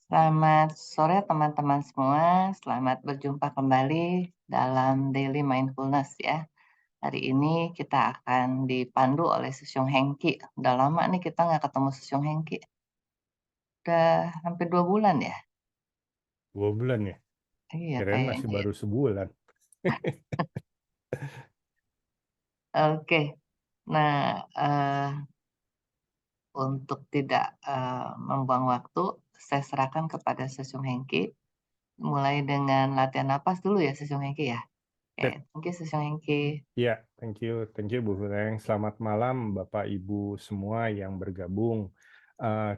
Selamat sore teman-teman semua, selamat berjumpa kembali dalam Daily Mindfulness ya. Hari ini kita akan dipandu oleh Susyung Hengki. Udah lama nih kita nggak ketemu Susyung Hengki. Udah hampir 2 bulan ya? 2 bulan ya? Iya Kirain masih kayaknya ya. baru sebulan. Oke. Nah, untuk tidak, membuang waktu, saya serahkan kepada Susyung Hengki, mulai dengan latihan napas dulu ya Susyung Hengki ya? Oke, Sip. thank you Susyung Hengki. Ya, thank you Bu Fuleng. Selamat malam Bapak Ibu semua yang bergabung.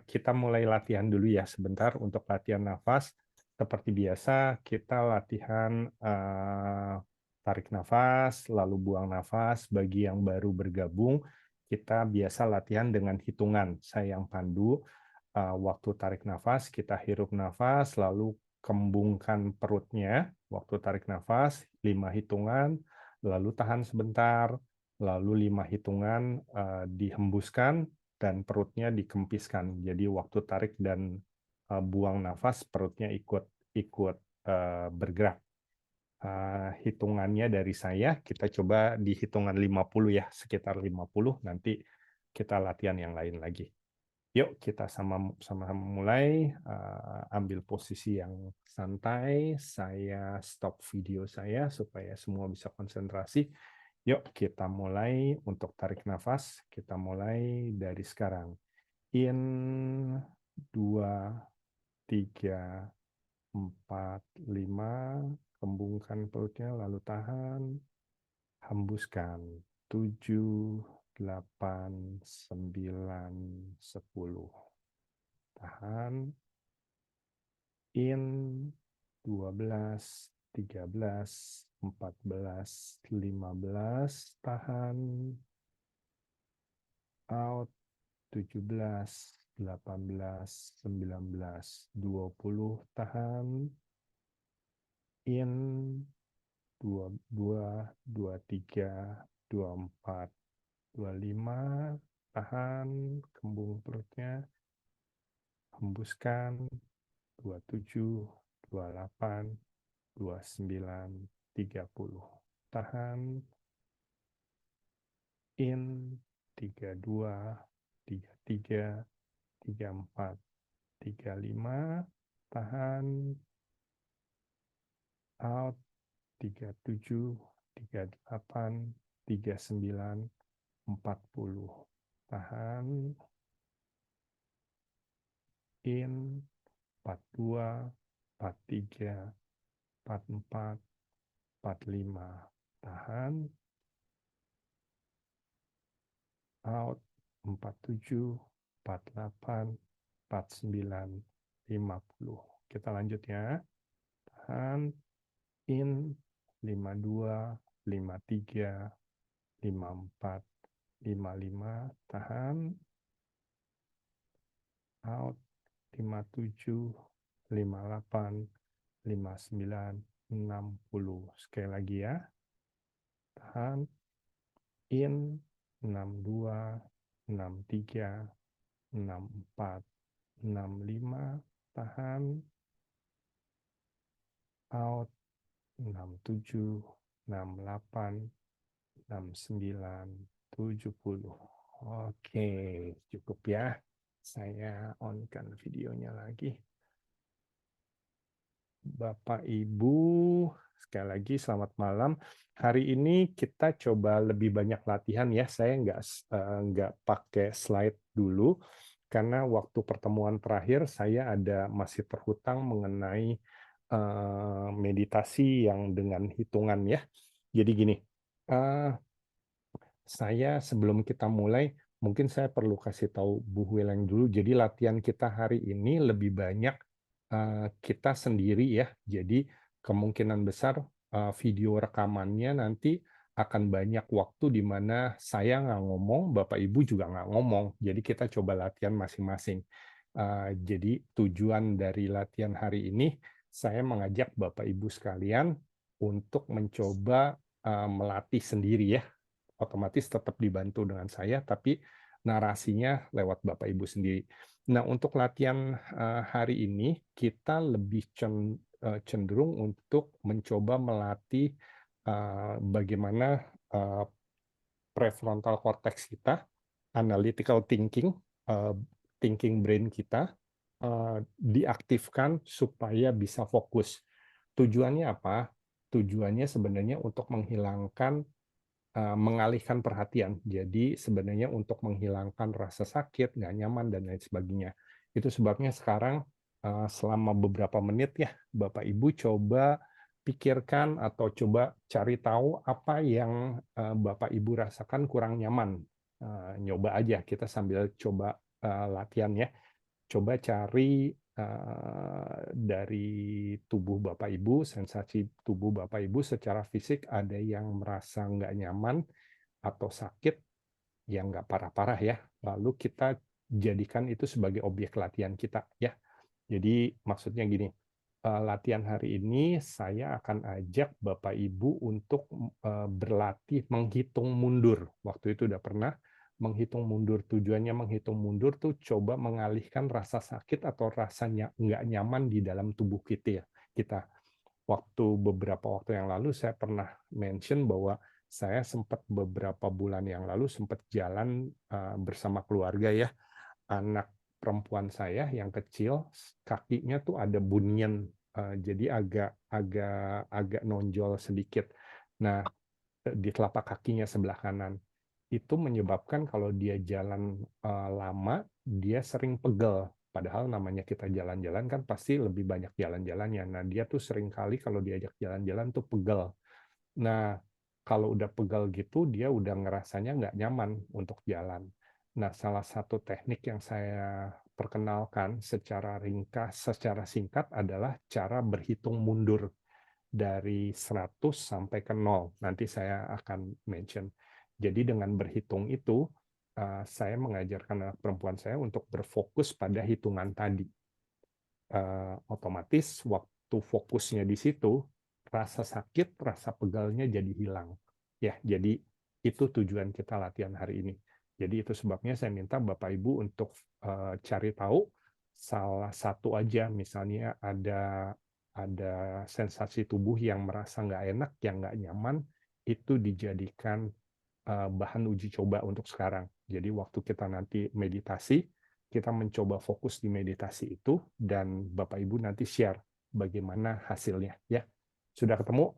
Kita mulai latihan dulu ya sebentar untuk latihan nafas. Seperti biasa, kita latihan tarik nafas, lalu buang nafas. Bagi yang baru bergabung, kita biasa latihan dengan hitungan. Saya yang pandu. Waktu tarik nafas, kita hirup nafas, lalu kembungkan perutnya. Waktu tarik nafas, 5 hitungan, lalu tahan sebentar, lalu 5 hitungan dihembuskan, dan perutnya dikempiskan. Jadi waktu tarik dan buang nafas, perutnya ikut ikut bergerak. Hitungannya dari saya, kita coba di hitungan 50 ya, sekitar 50, nanti kita latihan yang lain lagi. Yuk kita sama-sama mulai, ambil posisi yang santai, saya stop video saya supaya semua bisa konsentrasi. Yuk kita mulai untuk tarik nafas, kita mulai dari sekarang. In, 2, 3, 4, 5, kembungkan perutnya lalu tahan, hembuskan. 7, 8, 9, 10. Tahan, in, 12, 13, 14, 15, tahan, out, 17, 18, 19, 20, tahan, in, 22, 23, 24, 25, tahan, kembung perutnya, hembuskan, 27, 28, 29, 30. Tahan, in, 32, 33, 34, 35, tahan, out, 37, 38, 39, 40. Tahan, in, 42, 43, 44, 45. Tahan, out, 47, 48, 49, 50. Kita lanjut ya. Tahan, in, 52, 53, 54, 55. Tahan, out, 57, 58, 59, 60. Sekali lagi ya. Tahan, in, 62, 63, 64, 65, tahan, out, 67, 68, 69, 70. Oke, cukup ya. Saya on-kan videonya lagi. Bapak Ibu, sekali lagi selamat malam. Hari ini kita coba lebih banyak latihan ya. Saya nggak pakai slide dulu karena waktu pertemuan terakhir saya masih terhutang mengenai meditasi yang dengan hitungan ya. Jadi gini, eh, saya sebelum kita mulai, mungkin saya perlu kasih tahu Bu Wileng dulu. Jadi latihan kita hari ini lebih banyak kita sendiri ya. Jadi kemungkinan besar video rekamannya nanti akan banyak waktu di mana saya nggak ngomong, Bapak Ibu juga nggak ngomong. Jadi kita coba latihan masing-masing. Jadi tujuan dari latihan hari ini, saya mengajak Bapak Ibu sekalian untuk mencoba melatih sendiri ya, otomatis tetap dibantu dengan saya, tapi narasinya lewat Bapak Ibu sendiri. Nah, untuk latihan hari ini kita lebih cenderung untuk mencoba melatih bagaimana prefrontal cortex kita, analytical thinking, thinking brain kita diaktifkan supaya bisa fokus. Tujuannya apa? Tujuannya sebenarnya untuk mengalihkan perhatian. Jadi sebenarnya untuk menghilangkan rasa sakit, nggak nyaman, dan lain sebagainya. Itu sebabnya sekarang selama beberapa menit ya, Bapak Ibu coba pikirkan atau coba cari tahu apa yang Bapak Ibu rasakan kurang nyaman. Nyoba aja, kita sambil coba latihan ya. Coba cari dari tubuh Bapak Ibu, sensasi tubuh Bapak Ibu secara fisik ada yang merasa nggak nyaman atau sakit, yang nggak parah-parah ya. Lalu kita jadikan itu sebagai objek latihan kita ya. Jadi maksudnya gini, latihan hari ini saya akan ajak Bapak Ibu untuk berlatih menghitung mundur. Waktu itu udah pernah menghitung mundur. Tujuannya menghitung mundur tuh coba mengalihkan rasa sakit atau rasanya nggak nyaman di dalam tubuh kita ya. Beberapa waktu yang lalu saya pernah mention bahwa saya sempat beberapa bulan yang lalu sempat jalan bersama keluarga ya. Anak perempuan saya yang kecil kakinya tuh ada bunian, jadi agak agak agak nonjol sedikit. Nah, di telapak kakinya sebelah kanan. Itu menyebabkan kalau dia jalan lama, dia sering pegel. Padahal namanya kita jalan-jalan kan pasti lebih banyak jalan-jalannya. Nah, dia tuh sering kali kalau diajak jalan-jalan tuh pegel. Nah, kalau udah pegal gitu, dia udah ngerasanya nggak nyaman untuk jalan. Nah, salah satu teknik yang saya perkenalkan secara ringkas, secara singkat adalah cara berhitung mundur dari 100 sampai ke 0. Nanti saya akan mention. Jadi dengan berhitung itu, saya mengajarkan anak perempuan saya untuk berfokus pada hitungan tadi. Otomatis waktu fokusnya di situ, rasa sakit, rasa pegalnya jadi hilang. Ya, jadi itu tujuan kita latihan hari ini. Jadi itu sebabnya saya minta Bapak Ibu untuk cari tahu salah satu aja, misalnya ada sensasi tubuh yang merasa nggak enak, yang nggak nyaman, itu dijadikan bahan uji coba untuk sekarang. Jadi waktu kita nanti meditasi, kita mencoba fokus di meditasi itu, dan Bapak Ibu nanti share bagaimana hasilnya. Ya, sudah ketemu?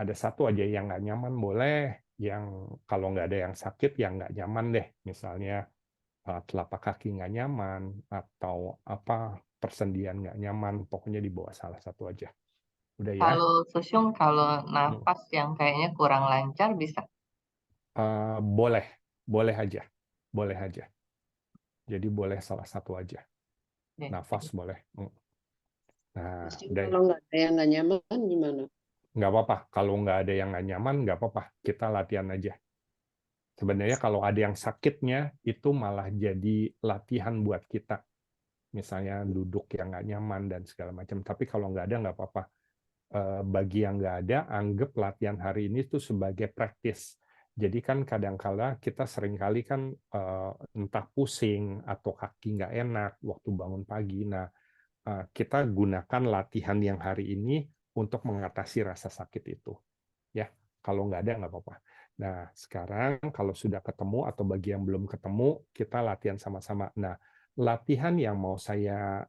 Ada satu aja yang nggak nyaman boleh, yang kalau nggak ada yang sakit, yang nggak nyaman deh. Misalnya telapak kaki nggak nyaman, atau apa persendian nggak nyaman, pokoknya di bawah salah satu aja. Udah ya? Kalau Susyung, kalau napas yang kayaknya kurang lancar bisa? Boleh, boleh aja. Boleh aja. Jadi boleh salah satu aja. Oke. Nafas boleh. Nah, Terus udah kalau nggak ada yang nggak nyaman gimana? nggak apa-apa. Kalau nggak ada yang nggak nyaman, nggak apa-apa. Kita latihan aja. Sebenarnya kalau ada yang sakitnya, itu malah jadi latihan buat kita. Misalnya duduk yang nggak nyaman dan segala macam. Tapi kalau nggak ada, nggak apa-apa. Bagi yang nggak ada, anggap latihan hari ini tuh sebagai praktis. Jadi kan kadang-kala kita seringkali kan entah pusing atau kaki nggak enak waktu bangun pagi. Nah, kita gunakan latihan yang hari ini untuk mengatasi rasa sakit itu. Ya, kalau nggak ada nggak apa-apa. Nah, sekarang kalau sudah ketemu atau bagi yang belum ketemu, kita latihan sama-sama. Nah, latihan yang mau saya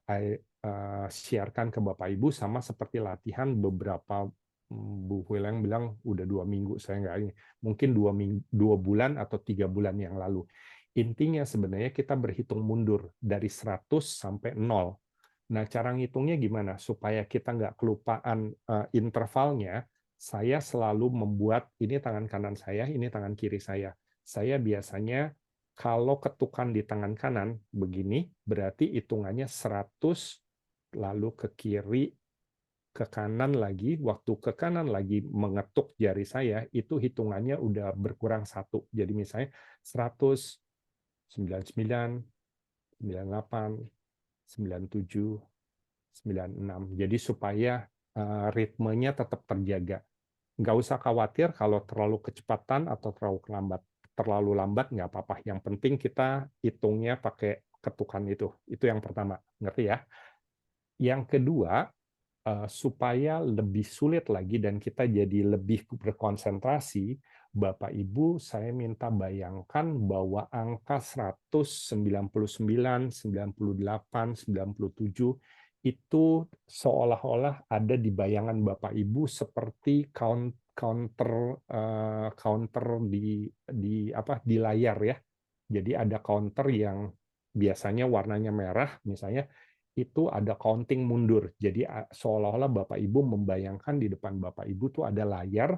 sharekan ke Bapak Ibu sama seperti latihan beberapa Bu Hueleng bilang udah 2 minggu, saya nggak ini, mungkin 2 bulan atau 3 bulan yang lalu. Intinya sebenarnya kita berhitung mundur dari 100 sampai 0. Nah, cara ngitungnya gimana? Supaya kita nggak kelupaan intervalnya, saya selalu membuat, ini tangan kanan saya, ini tangan kiri saya. Saya biasanya kalau ketukan di tangan kanan begini, berarti hitungannya 100, lalu ke kiri, ke kanan lagi. Waktu ke kanan lagi mengetuk jari saya, itu hitungannya udah berkurang 1. Jadi misalnya 100, 99, 98, 97, 96. Jadi supaya ritmenya tetap terjaga. Nggak usah khawatir kalau terlalu kecepatan atau terlalu lambat. terlalu lambat nggak apa-apa. Yang penting kita hitungnya pakai ketukan itu. Itu yang pertama, ngerti ya? Yang kedua, supaya lebih sulit lagi dan kita jadi lebih berkonsentrasi, Bapak Ibu, saya minta bayangkan bahwa angka 199, 98, 97 itu seolah-olah ada di bayangan Bapak Ibu seperti counter di layar ya. Jadi ada counter yang biasanya warnanya merah, misalnya itu ada counting mundur. Jadi seolah-olah Bapak Ibu membayangkan di depan Bapak Ibu tuh ada layar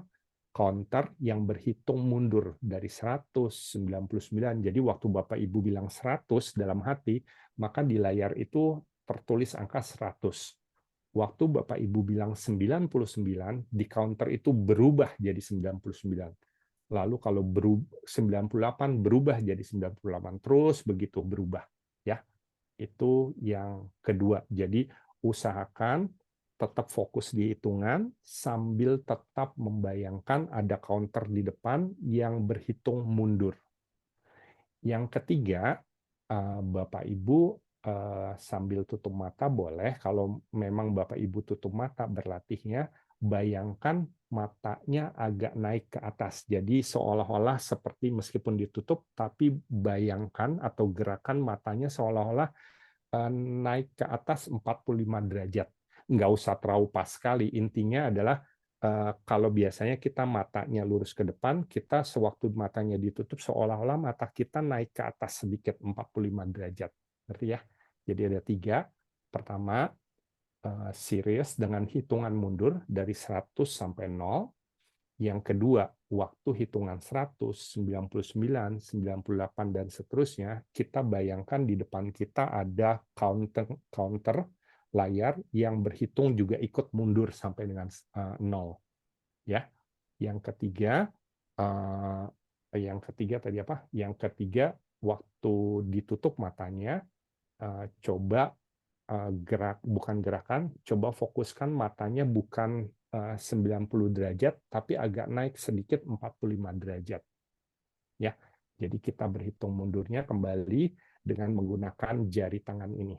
counter yang berhitung mundur dari 199. Jadi waktu Bapak Ibu bilang 100 dalam hati, maka di layar itu tertulis angka 100. Waktu Bapak Ibu bilang 99, di counter itu berubah jadi 99. Lalu kalau 98 berubah jadi 98, terus begitu berubah ya. Itu yang kedua. Jadi usahakan tetap fokus di hitungan sambil tetap membayangkan ada counter di depan yang berhitung mundur. Yang ketiga, Bapak Ibu sambil tutup mata boleh, kalau memang Bapak Ibu tutup mata berlatihnya, bayangkan matanya agak naik ke atas. Jadi seolah-olah seperti meskipun ditutup, tapi bayangkan atau gerakan matanya seolah-olah naik ke atas 45 derajat. Nggak usah terlalu pas sekali. Intinya adalah kalau biasanya kita matanya lurus ke depan, kita sewaktu matanya ditutup seolah-olah mata kita naik ke atas sedikit 45 derajat. Ngerti ya? Jadi ada 3. Pertama, serius dengan hitungan mundur dari 100 sampai 0. Yang kedua, waktu hitungan 100, 99, 98, dan seterusnya, kita bayangkan di depan kita ada counter layar yang berhitung juga ikut mundur sampai dengan 0. Ya. Yang ketiga tadi apa? Yang ketiga, waktu ditutup matanya, coba bukan gerakan, coba fokuskan matanya bukan 90 derajat, tapi agak naik sedikit 45 derajat. Ya, jadi kita berhitung mundurnya kembali dengan menggunakan jari tangan ini.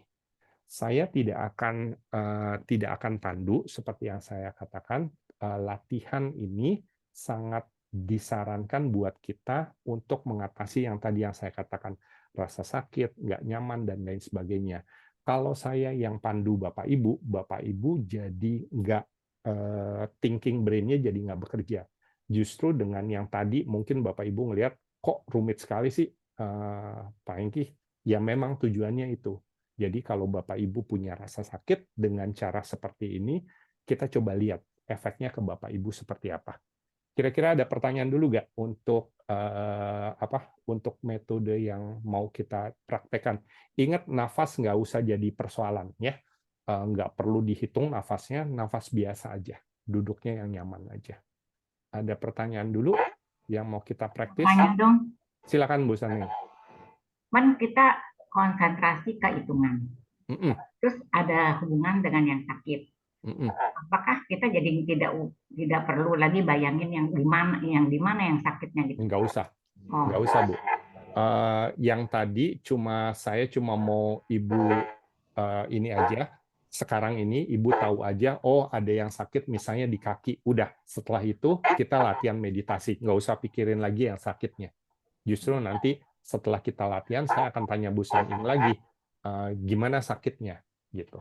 Saya tidak akan pandu seperti yang saya katakan. Latihan ini sangat disarankan buat kita untuk mengatasi yang tadi yang saya katakan, rasa sakit, nggak nyaman, dan lain sebagainya. Kalau saya yang pandu Bapak Ibu jadi nggak thinking brain-nya jadi nggak bekerja. Justru dengan yang tadi mungkin Bapak Ibu ngelihat kok rumit sekali sih Pak Hengki. Ya memang tujuannya itu. Jadi kalau Bapak Ibu punya rasa sakit dengan cara seperti ini, kita coba lihat efeknya ke Bapak Ibu seperti apa. Kira-kira ada pertanyaan dulu nggak untuk metode yang mau kita praktekkan? Ingat, nafas nggak usah jadi persoalan ya. Nggak perlu dihitung nafasnya, nafas biasa aja. Duduknya yang nyaman aja. Ada pertanyaan dulu yang mau kita praktis? Tanya dong, Silakan Bu Sani. kan kita konsentrasi ke hitungan. Mm-mm. Terus ada hubungan dengan yang sakit. Mm-mm. Apakah kita jadi tidak perlu lagi bayangin yang di mana yang sakitnya gitu? Nggak usah. Oh, Nggak usah, Bu. Yang tadi saya cuma mau Ibu ini aja. Sekarang ini Ibu tahu aja, oh ada yang sakit misalnya di kaki. Udah, setelah itu kita latihan meditasi. Nggak usah pikirin lagi yang sakitnya. Justru nanti setelah kita latihan, saya akan tanya Bu San ini lagi, gimana sakitnya? Gitu.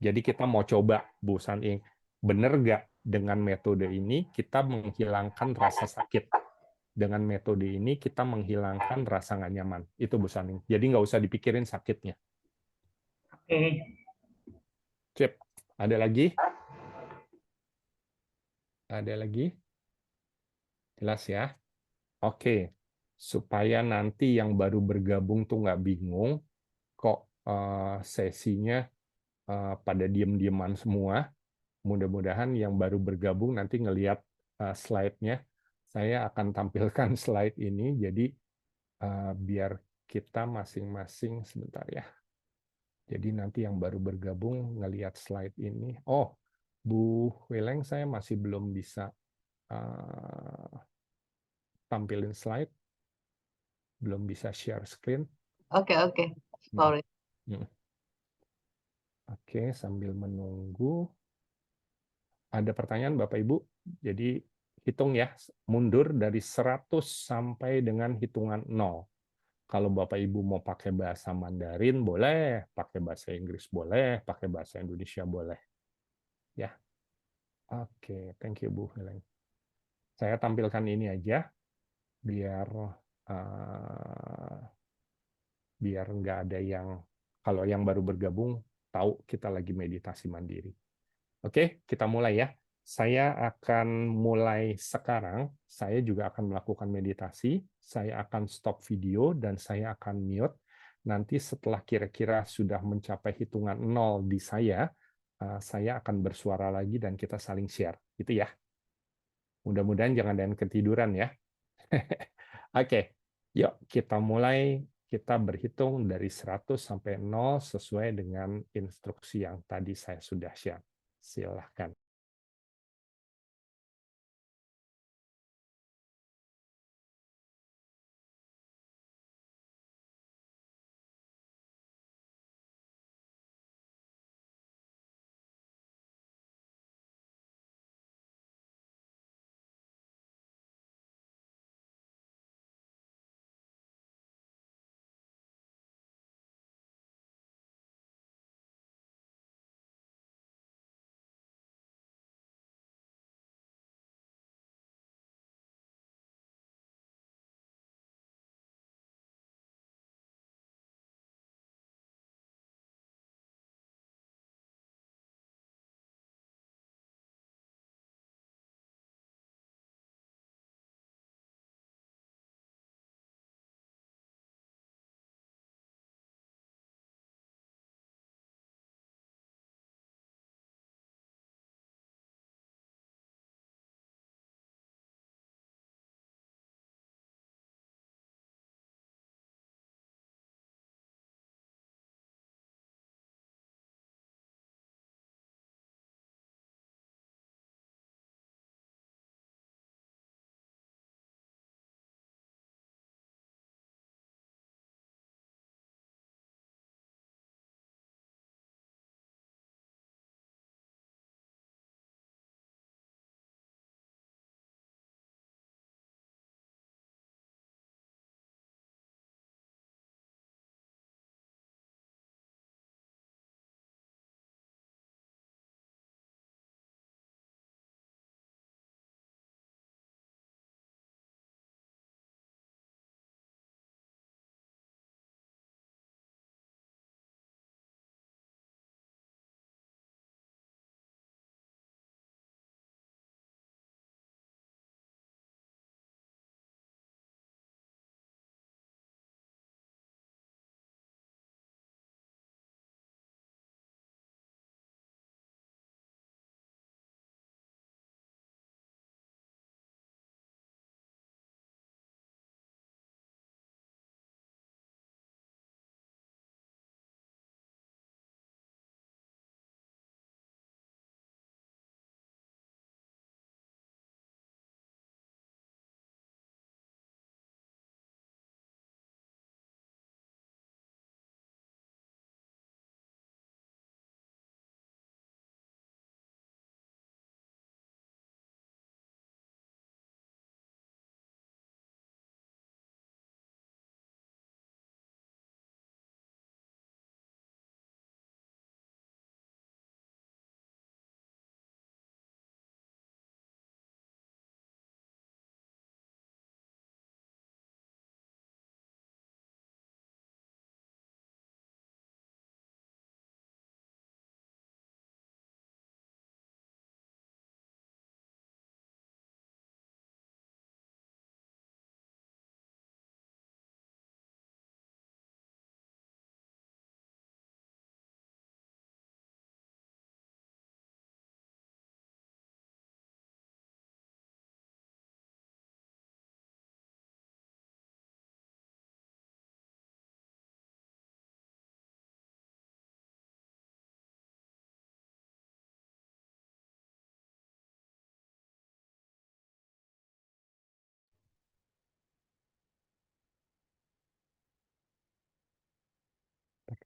Jadi kita mau coba, Bu San Ing, bener nggak dengan metode ini kita menghilangkan rasa sakit? Dengan metode ini kita menghilangkan rasa nggak nyaman. Itu Bu Saning. Jadi nggak usah dipikirin sakitnya. oke. Cip, ada lagi? Ada lagi? Jelas ya? Oke. Supaya nanti yang baru bergabung tuh nggak bingung, kok sesinya pada diem-dieman semua. Mudah-mudahan yang baru bergabung nanti ngelihat slide-nya. Saya akan tampilkan slide ini, jadi biar kita masing-masing sebentar ya. Jadi nanti yang baru bergabung ngelihat slide ini. Oh, Bu Weleng saya masih belum bisa tampilin slide, belum bisa share screen. Oke, Hmm. sorry. Hmm. Oke, sambil menunggu. Ada pertanyaan Bapak Ibu? Jadi hitung ya, mundur dari 100 sampai dengan hitungan 0. Kalau Bapak Ibu mau pakai bahasa Mandarin boleh, pakai bahasa Inggris boleh, pakai bahasa Indonesia boleh. Ya. Oke, thank you Bu Helen. Saya tampilkan ini aja biar biar nggak ada yang, kalau yang baru bergabung tahu kita lagi meditasi mandiri. Oke, kita mulai ya. Saya akan mulai sekarang. Saya juga akan melakukan meditasi. Saya akan stop video dan saya akan mute. Nanti setelah kira-kira sudah mencapai hitungan 0 di saya akan bersuara lagi dan kita saling share. Gitu ya. Mudah-mudahan jangan ada yang ketiduran ya. Oke, yuk kita mulai. Kita berhitung dari 100 sampai 0 sesuai dengan instruksi yang tadi saya sudah share. Silahkan.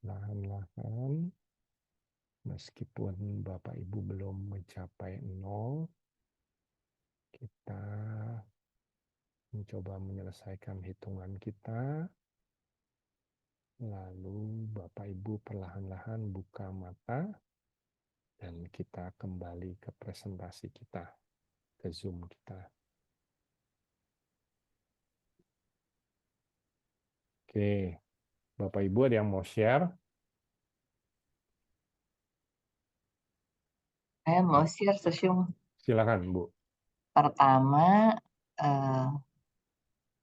Perlahan-lahan, meskipun Bapak Ibu belum mencapai 0, kita mencoba menyelesaikan hitungan kita. Lalu Bapak Ibu perlahan-lahan buka mata dan kita kembali ke presentasi kita, ke Zoom kita. Oke, Bapak Ibu ada yang mau share? Saya mau share Susyung. Silakan, Bu. Pertama,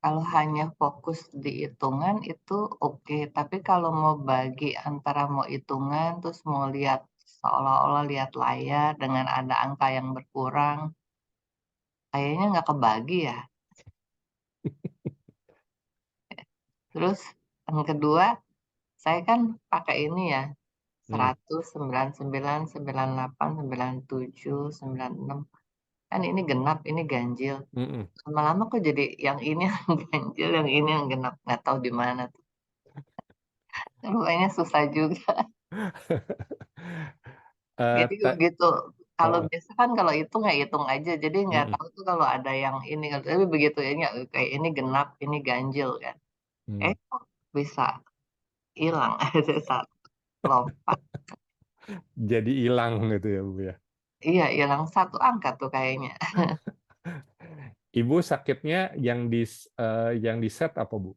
kalau hanya fokus di hitungan itu oke, tapi kalau mau bagi antara mau hitungan terus mau lihat seolah-olah lihat layar dengan ada angka yang berkurang, kayaknya nggak kebagi ya. Terus yang kedua, saya kan pakai ini ya, 100, 99, 98, 97, 96. Kan ini genap, ini ganjil. Mm-mm. Lama-lama kok jadi yang ini yang ganjil, yang ini yang genap. Nggak tahu di mana tuh. Rupanya susah juga. Jadi begitu. Kalau biasa kan kalau hitung ya hitung aja. Jadi nggak tahu tuh kalau ada yang ini. Tapi begitu ini kayak ini genap, ini ganjil kan. Kok bisa hilang saat lompat. Jadi hilang gitu ya, Bu ya. Iya, hilang satu angka tuh kayaknya. Ibu sakitnya yang di set apa, Bu?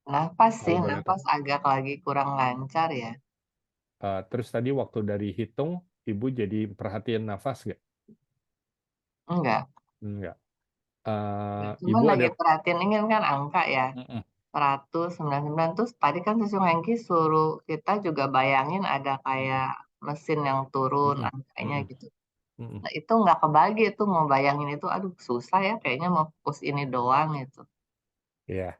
Nafas sih, Kalau boleh tahu. nafas agak lagi kurang lancar ya. Terus tadi waktu dari hitung, Ibu jadi perhatian nafas nggak? Enggak. Enggak. Cuman Ibu lagi ada perhatiin ini kan angka ya. 199 terus tadi kan Susyung Hengki suruh kita juga bayangin ada kayak mesin yang turun angkanya gitu. Nah, itu nggak kebagi itu mau bayangin itu, aduh susah ya kayaknya mau fokus ini doang gitu. ya.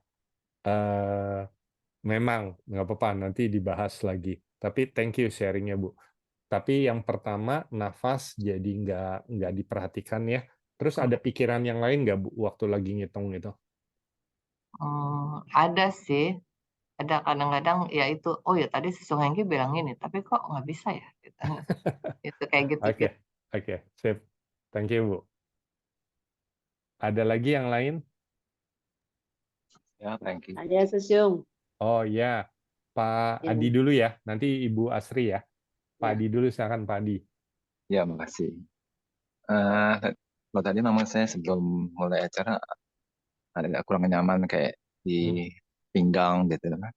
Memang nggak apa-apa, nanti dibahas lagi. Tapi thank you sharingnya, Bu. Tapi yang pertama nafas jadi nggak diperhatikan ya. Terus ada pikiran yang lain nggak, Bu, waktu lagi ngitung itu? Ada sih, ada kadang-kadang ya itu, oh ya tadi Susyung Hengki bilang ini, tapi kok nggak bisa ya? Gitu. Itu kayak gitu Oke, gitu. oke, sip. Thank you, Bu. Ada lagi yang lain? Ya, thank you. Ada Susyung. Oh ya, Pak Adi dulu ya. Nanti Ibu Asri ya. Pak Adi dulu, silakan Pak Adi. Ya, makasih. Kalau tadi memang saya sebelum mulai acara agak kurang nyaman kayak di pinggang gitu kan.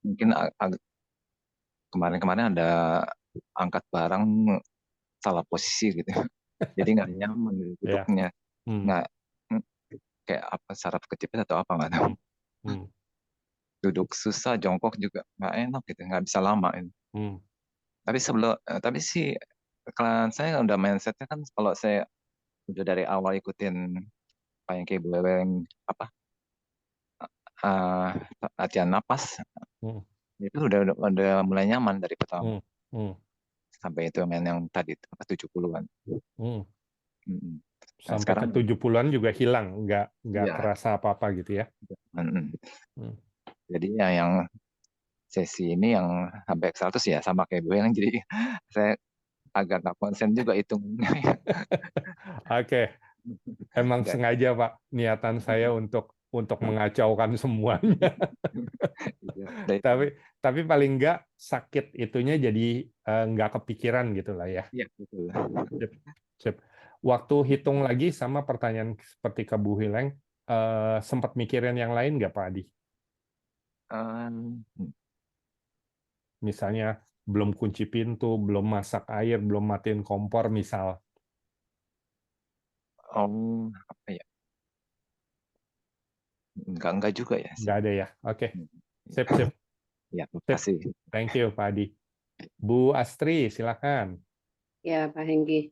Mungkin kemarin-kemarin ada angkat barang salah posisi gitu. Jadi nggak nyaman gitu duduknya. Nggak kayak apa saraf kejepit atau apa nggak tahu. Duduk susah, jongkok juga nggak enak gitu, nggak bisa lama ini. Tapi sih kalau saya udah mindsetnya kan kalau saya udah dari awal ikutin apa yang kayak yang apa latihan napas itu udah mulai nyaman dari pertama sampai itu yang tadi 70-an. Nah, Sampai sekarang ke 70-an juga hilang, nggak terasa apa-apa gitu ya. Jadi yang sesi ini yang sampai 100 ya sama kayak Bu yang jadi saya agak nggak konsen juga hitungnya. Oke. Emang sengaja Pak, niatan saya untuk mengacaukan semuanya. Tapi paling nggak sakit itunya jadi nggak kepikiran gitu lah ya. Iya, betul. Sip. Waktu hitung lagi sama pertanyaan seperti ke Bu Hileng, sempat mikirin yang lain nggak Pak Adi? Misalnya belum kunci pintu, belum masak air, belum matiin kompor misal. Apa ya? Enggak juga ya. Nggak ada ya. Oke. Sip. Ya, terima kasih. Thank you Pak Adi. Bu Astri, silakan. Ya, Pak Hengki.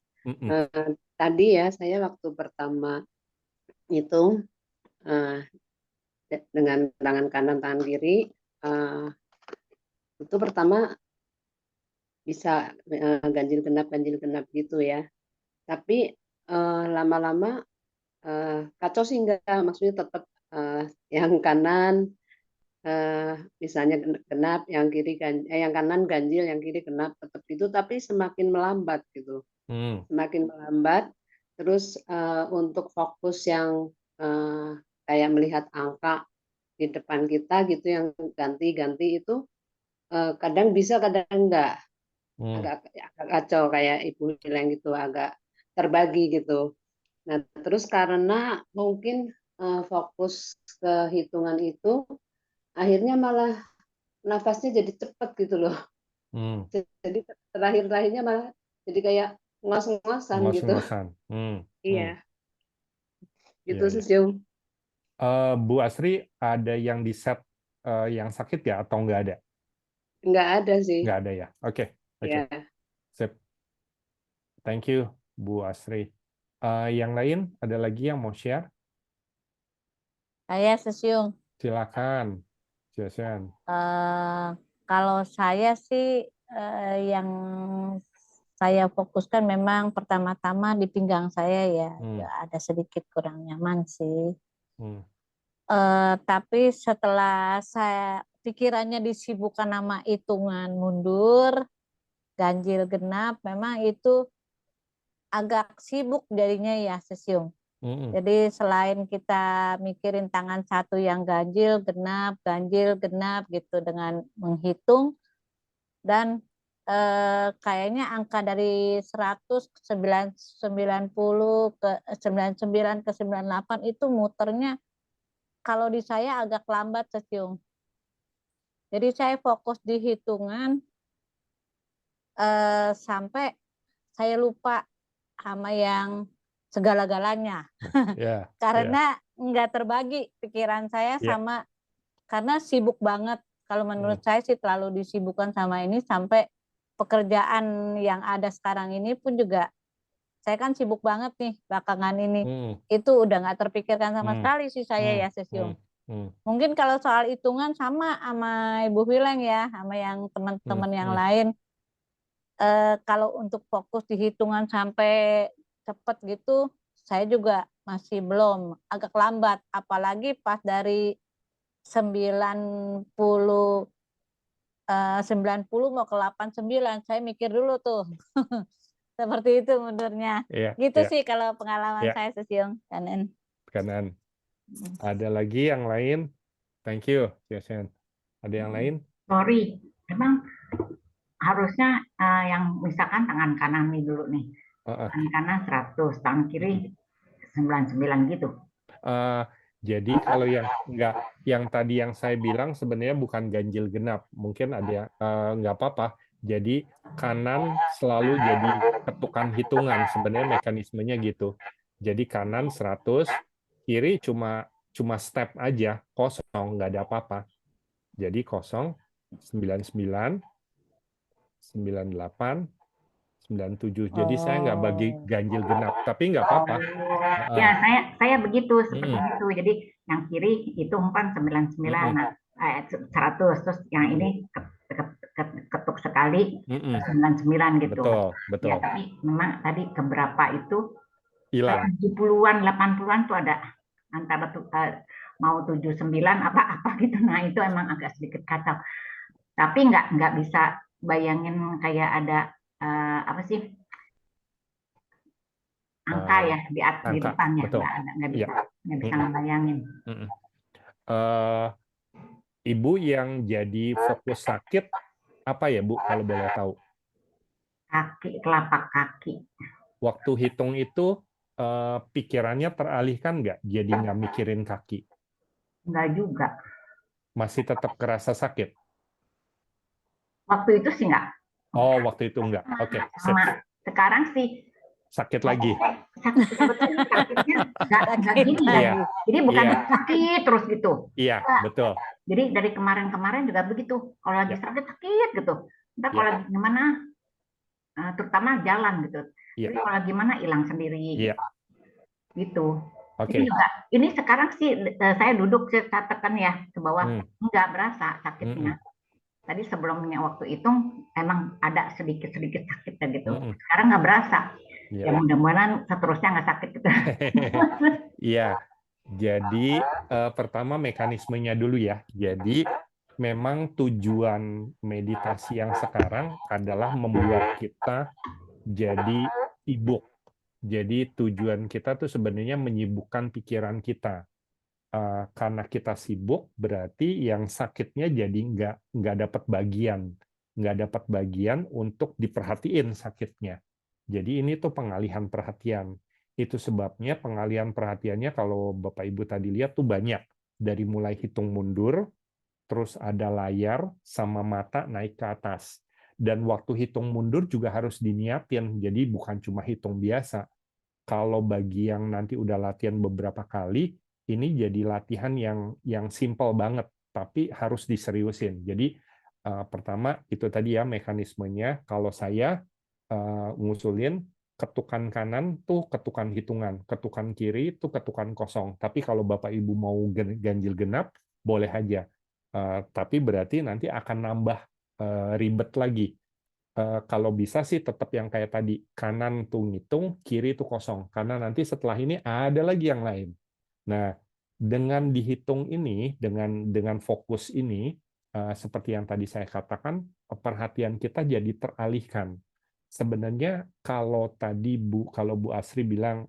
Tadi ya saya waktu pertama hitung dengan tangan kanan tangan kiri itu pertama bisa ganjil genap gitu ya. Tapi lama-lama kacau sih enggak, maksudnya tetap yang kanan misalnya genap, yang kanan ganjil, yang kiri genap, tetap itu, tapi semakin melambat gitu, semakin melambat. Terus untuk fokus yang kayak melihat angka di depan kita gitu, yang ganti-ganti itu kadang bisa, kadang enggak, agak kacau kayak Ibu bilang gitu, agak terbagi gitu. Nah, terus karena mungkin fokus ke hitungan itu, akhirnya malah nafasnya jadi cepat gitu loh. Jadi terakhir-terakhirnya malah jadi kayak ngos-ngosan gitu. Ngos-ngosan. Iya, gitu Iya, iya. sih, Jung. Bu Asri, ada yang di set yang sakit ya atau nggak ada? Nggak ada sih. Nggak ada ya. Oke. Iya. Sip. Thank you, Bu Asri. Yang lain, ada lagi yang mau share? Saya Sesiung. Silakan, Jason. Kalau saya sih yang saya fokuskan memang pertama-tama di pinggang saya ya, ada sedikit kurang nyaman sih. Tapi setelah saya pikirannya disibukkan sama hitungan mundur, ganjil genap, memang itu agak sibuk jadinya ya, Sesiung. Jadi selain kita mikirin tangan satu yang ganjil genap gitu dengan menghitung, dan kayaknya angka dari 100 ke 90 ke 99 ke 98 itu muternya kalau di saya agak lambat, Sesiung. Jadi saya fokus di hitungan sampai saya lupa sama yang segala-galanya. Karena nggak terbagi pikiran saya sama, karena sibuk banget. Kalau menurut saya sih terlalu disibukkan sama ini, sampai pekerjaan yang ada sekarang ini pun juga, saya kan sibuk banget nih belakangan ini. Itu udah nggak terpikirkan sama sekali sih saya ya, Sesiung. Mungkin kalau soal hitungan sama Ibu Wileng ya, sama yang teman-teman yang lain. Kalau untuk fokus di hitungan sampai cepet gitu, saya juga masih belum, agak lambat. Apalagi pas dari 90 mau ke 89, saya mikir dulu tuh. Seperti itu mundurnya. Gitu sih kalau pengalaman saya, Sesiung. Kanan. Ada lagi yang lain? Thank you, Jason. Ada yang lain? Sorry, emang harusnya yang misalkan tangan kanan nih dulu nih. Tangan kanan 100, tangan kiri 99 gitu. Jadi kalau yang enggak, yang tadi yang saya bilang sebenarnya bukan ganjil genap. Mungkin ada nggak apa-apa. Jadi kanan selalu jadi ketukan hitungan. Sebenarnya mekanismenya gitu. Jadi kanan 100, kiri cuma step aja, kosong, nggak ada apa-apa. Jadi 0, 99, 98, 97. Jadi saya nggak bagi ganjil genap, tapi nggak apa-apa. Ya, saya begitu, seperti itu. Jadi yang kiri itu umpan 99, 100, terus yang ini ketuk sekali 99 gitu. Betul. Ya, tapi memang tadi keberapa itu hilang. 70-an, 80-an tuh ada antara mau 79 apa gitu. Nah, itu emang agak sedikit kacau. Tapi nggak bisa bayangin kayak ada apa sih, angka ya di depannya, nggak bisa ngebayangin. Ibu yang jadi fokus sakit apa ya, Bu, kalau boleh tahu? Kaki, telapak kaki. Waktu hitung itu pikirannya teralihkan nggak? Jadi nggak mikirin kaki? Nggak juga. Masih tetap kerasa sakit? Waktu itu sih nggak. Oh, waktu itu nggak. Oke. Sekarang sih sakit lagi. Sakitnya nggak gini lagi. Jadi bukan sakit terus gitu. Iya, betul. Jadi dari kemarin-kemarin juga begitu. Kalau lagi sakit gitu. Entah kalau lagi gimana, terutama jalan gitu. Jadi kalau gimana hilang sendiri. Gitu. Ini sekarang sih saya duduk, saya tekan ya ke bawah, nggak berasa sakitnya. Tadi sebelumnya waktu itu emang ada sedikit-sedikit sakitnya gitu. Sekarang nggak berasa. Ya mudah-mudahan seterusnya nggak sakit gitu. Iya. Jadi pertama mekanismenya dulu ya. Jadi memang tujuan meditasi yang sekarang adalah membuat kita jadi sibuk. Jadi tujuan kita tuh sebenarnya menyibukkan pikiran kita. Karena kita sibuk, berarti yang sakitnya jadi nggak dapat bagian untuk diperhatiin sakitnya. Jadi ini tuh pengalihan perhatian. Itu sebabnya pengalihan perhatiannya kalau Bapak Ibu tadi lihat tuh banyak. Dari mulai hitung mundur, terus ada layar sama mata naik ke atas. Dan waktu hitung mundur juga harus diniatin, jadi bukan cuma hitung biasa. Kalau bagi yang nanti udah latihan beberapa kali, ini jadi latihan yang simple banget, tapi harus diseriusin. Jadi pertama itu tadi ya mekanismenya. Kalau saya ngusulin ketukan kanan tuh ketukan hitungan, ketukan kiri tuh ketukan kosong. Tapi kalau Bapak Ibu mau ganjil genap, boleh aja. Tapi berarti nanti akan nambah ribet lagi. Kalau bisa sih tetap yang kayak tadi, kanan tuh ngitung, kiri tuh kosong. Karena nanti setelah ini ada lagi yang lain. Nah, dengan dihitung ini, dengan fokus ini, seperti yang tadi saya katakan, perhatian kita jadi teralihkan. Sebenarnya kalau tadi kalau Bu Astri bilang